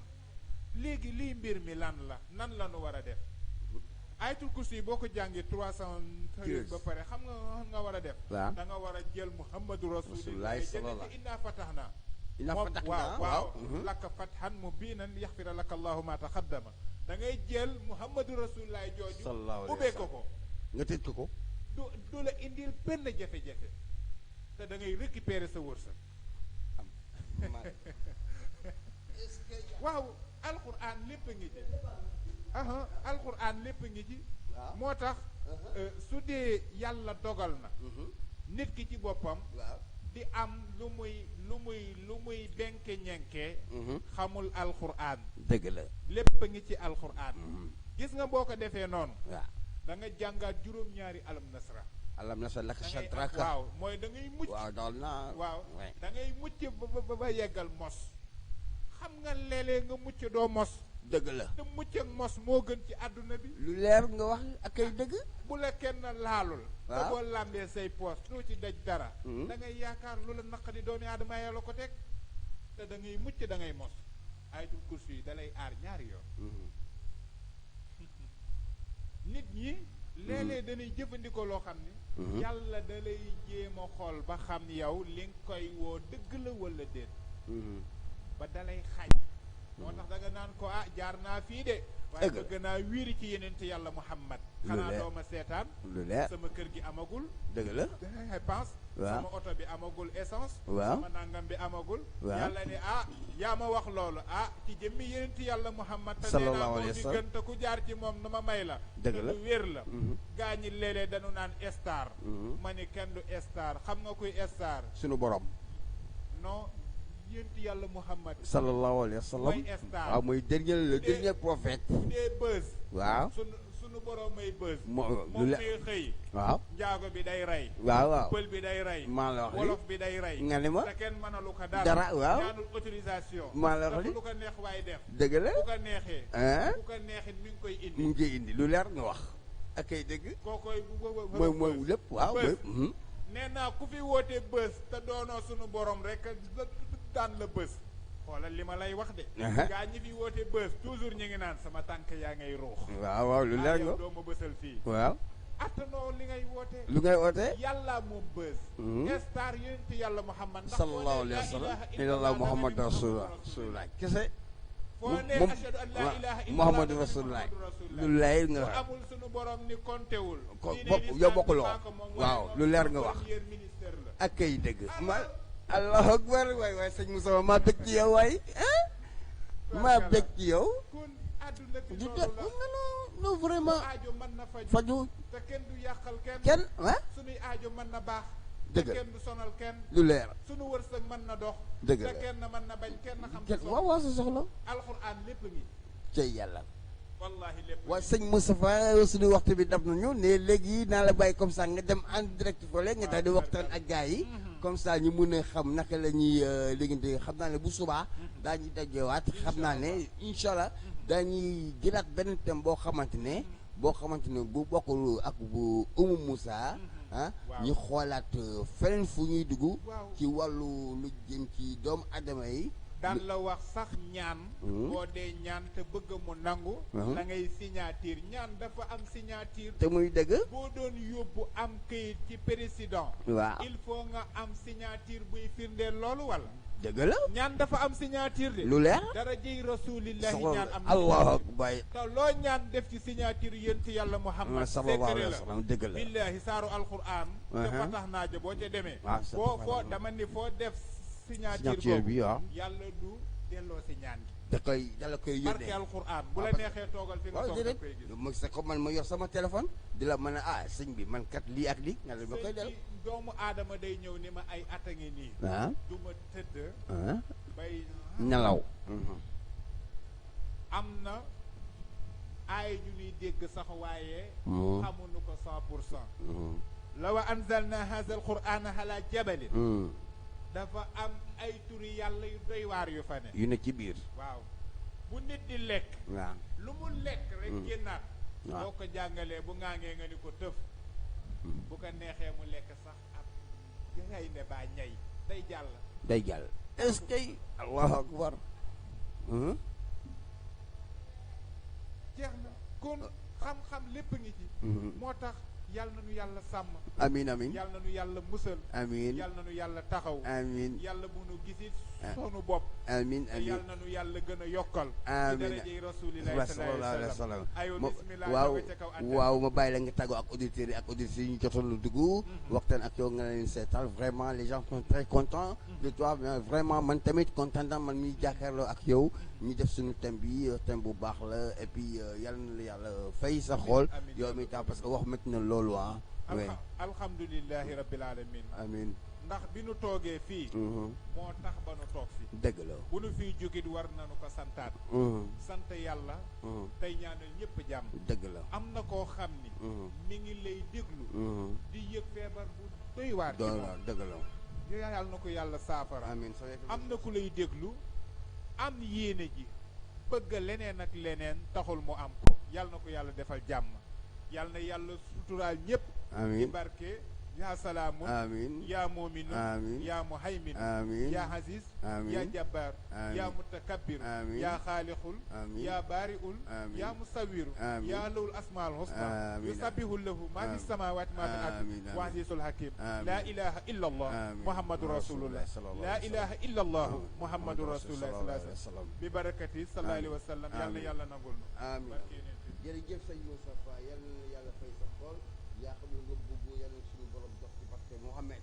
léegi liy mbir mi lan la nan la nu war a def ayatul kursi boo ko jàngee 313 ba pare xam nga war a def da nga war a jël muhammadu rasulillah jënd inna fataxna waaw laka fathan mubinan yaxfira laka allahu ma taxaddama da ngay jël muhammadu rasulillah jooju ubbee ko nga tëj ko du la indil benn jafe-jafe te da ngay récupérer sa wërsëg waaw alquran lépp ngi ci alquran lépp ngi ci moo tax su dee yàlla dogal na nit ki ci boppam di am lu muy benke ñenke xamul alquran dëgg la lépp ngi ci alquran gis nga boo ko defee noonu da nga jàngaat juróom-ñaari alam nasra laka sadraka waaw mooy da ngay mucc waaw daal naa waaw da ngay mucc ba yeggal mos xam nga léeg-léeg nga mucc doo mos dëgg la te mucc ak mos moo gën ci àdduna bi lu leer nga wax ak ay dëgg bu la kenn laalul te boo làmbee say poos doo ci daj dara da ngay yaakaar lu la naqadi doomi aadama yàlla ko teg te da ngay mucc da ngay mos ayatul kursi yi da lay aar ñaari yoon nit ñi léeg-léeg dañuy jëfandikoo loo xam ni yàlla da lay jéem a xool ba xam yow li nga koy woo dëgg la wala déet ba da lay xaaj moo tax da nga naan ko jaar naa fii de waaye bëgg naa wiiri ci yenente yàlla muhammad xanaa dooma seetaan lu leer sama kër gi amagul dëgg la dépense sama oto bi amagul essence waaw sama nangam bi amagul yàlla ne yaa ma wax loolu ci jëmmi yenente yàlla muhammad te nee naa moo di gën te ku jaar ci moom na ma may la dëgg la lu wér la gaa ñi léeg-léeg dañu naan star ma ni kenn du star xam nga kuy star sunu borom non yénti yàlla muhammad sallallahu alayhi wa sallam mooy star waaw mooy le dernier prophète des buzz waaw sunu borom may buzz moom muy xëy waaw njaago bi day rey waaw pël bi day rey maa la wax wolof bi day rey nga ne ma te kenn mënalu ko dara waaw ñaanul autorisation maa la wax lu ko neex waay def dëgg la bu ko neexee bu ko neexit mi ngi koy indi lu leer nga wax ak ay dëgg kookoy mooy lépp waaw bës. mooy nee naa ku fi wootee bës te doonoo sunu borom rek daan la bës xoolal li ma lay wax de gaa ñi fi woote bës toujours ñu ngi naan sama tànk yaa ngay ruux waaw waaw lu leer nga doo ma bësal fii waaw attanoo li ngay woote lu ngay woote yàlla moom bës star yonent yàlla Muhammad ndax sallallahu alayhi wa sallam ilallah muhammad rasulullah kese foo ne ashhadu an la ilaha illallah muhammadu rasulullah lu leer nga wax amul sunu borom ni kontewul ko yow bokkuloo waaw lu leer nga wax ministère la ak kay dëgg ma allahu akbar waay sëñ Moussa maa bëgg ci yow waay maa bëgg ci yow kon àdduna bi di loolu la non vraiment aajo mën na faju te kenn du yàqal kenn sunuy aajo mën na baax dëgg te kenn du sonal kenn lu leer sunu wërsëg mën na dox dëgg te la kenn mën na bañ kenn xam sa waaw waaw sa soxla alxuraan lépp ngi cay yàlla wallahi lépp waaw sëñ Moustapha suñu waxtu bi dab nañu ne léegi naa la bàyyi comme ça nga dem en direct fële nga daal di waxtaan ak gars yi comme ça ñu mun a xam naka la ñuy liggéeyante xam naa ne bu subaa daañuy dajewaat xam naa ne incha allah daañuy jëlaat benn thème boo xamante ne bu bokkul ak bu Oumou Moussa ñu xoolaat feneen fu ñuy dugg ci wàllu lu jëm ci doomu adama yi daan la wax sax ñaan boo dee ñaan te bëgg mu nangu la ngay signature ñaan dafa am signature te muy dëgg boo doon yóbbu am këyit ci président waaw il faut nga am signature buy firndeel loolu wala dëgg la ñaan dafa am signature de lu leer dara jëy rasulillahi ñaan am allahu akbar te loo ñaan def ci signature yéen ci yàlla Muhammad sallallahu alayhi wa sallam dëgg la billahi saaru alquran te fatax naa ja boo ca demee foo dama ni foo def signature bi waaw yàlla du delloo si ñaan gi dala koy yónnee barke alquran bu la neexee toogal fi nga toog koy gis ma sa ko man ma yor sama téléphone di la mën a sëñ bi man kat lii ak lii nga la ma koy del doomu aadama day ñëw ni ma ay at a ngi nii du ma tëdd bay nelaw am na ay ju ñuy dégg sax waaye xamuñu ko 100% la wa anzalna hadha alquran ala jabalin dafa am ay turi yàlla yu doy waar yu fa ne yu ne ci biir waaw bu nit di lekk waaw lu mu lekk rek génnaat boo ko jàngalee bu ngaangee nga ni ko tëf bu ko neexee mu lekk sax ab gaynde baa ñay day jàll est-ce que allahu akbar jeex na kon xam-xam lépp ngi ci moo tax yàlla na nu yàlla sàmm amiin amiin yàlla na nu yàlla musal amiin yàlla na nu yàlla taxaw amiin yàlla bu nu gisit sonu bopp amiin amiin yàlla na nu yàlla gën a yokkal amiin ci darajey rasulillahi sallallahu alayhi wa sallam aywa bismillah waaw ma bàyyi la nga tàggoo ak auditeurs yi ak auditrices yi ñu jotoon lu dugg waxtaan ak yow nga leen seetal vraiment les gens sont très contents de toi mais vraiment man tamit content man mi jàkkaarloo ak yow ñu def suñu thème bi thème bu baax la et puis yàlla na la yàlla fay sa xool yow mi tam parce que wax métti na loolu alhamdulillahi rabbil alamin amiin ndax bi nu toogee fii moo tax ba nu toog fi dëgg la bu nu fiy jógit war nañu ko santaat sant yàlla tey ñaanal ñëpp jàmm dëgg la am na koo xam ni mi ngi lay déglu di yëg feebar bu doy waar ci moom dëgg la yàlla na ko yàlla saafara amiin am na ku lay déglu am yéene ji bëgg leneen ak leneen taxul mu am ko yàlla na ko yàlla defal jàmm yàlla na yàlla suturaal ñëpp ci barke yaa salaamun amiin yaa muuminu amiin yaa muhaymin amiin yaa aziz yaa jabbaar yaa mutakabbir yaa xaalixul yaa baari'ul yaa musawiru yaa lawul asmaal husna yusabbihu lahu maa fi samaawaati maa fi ardi wa azizul hakim laa ilaha illa allah muhammadu rasulullah laa ilaha illa allah muhammadu rasulullah sallallahu alayhi wa sallam bi barakati sallallahu alayhi wa sallam yàlla na yàlla nangul nu amiin jërëjëf sëñ Moustapha yàlla na yàlla fay sa xool yaa xam ne nga bëgg yàlla suñu borom jox ci barke Mohamed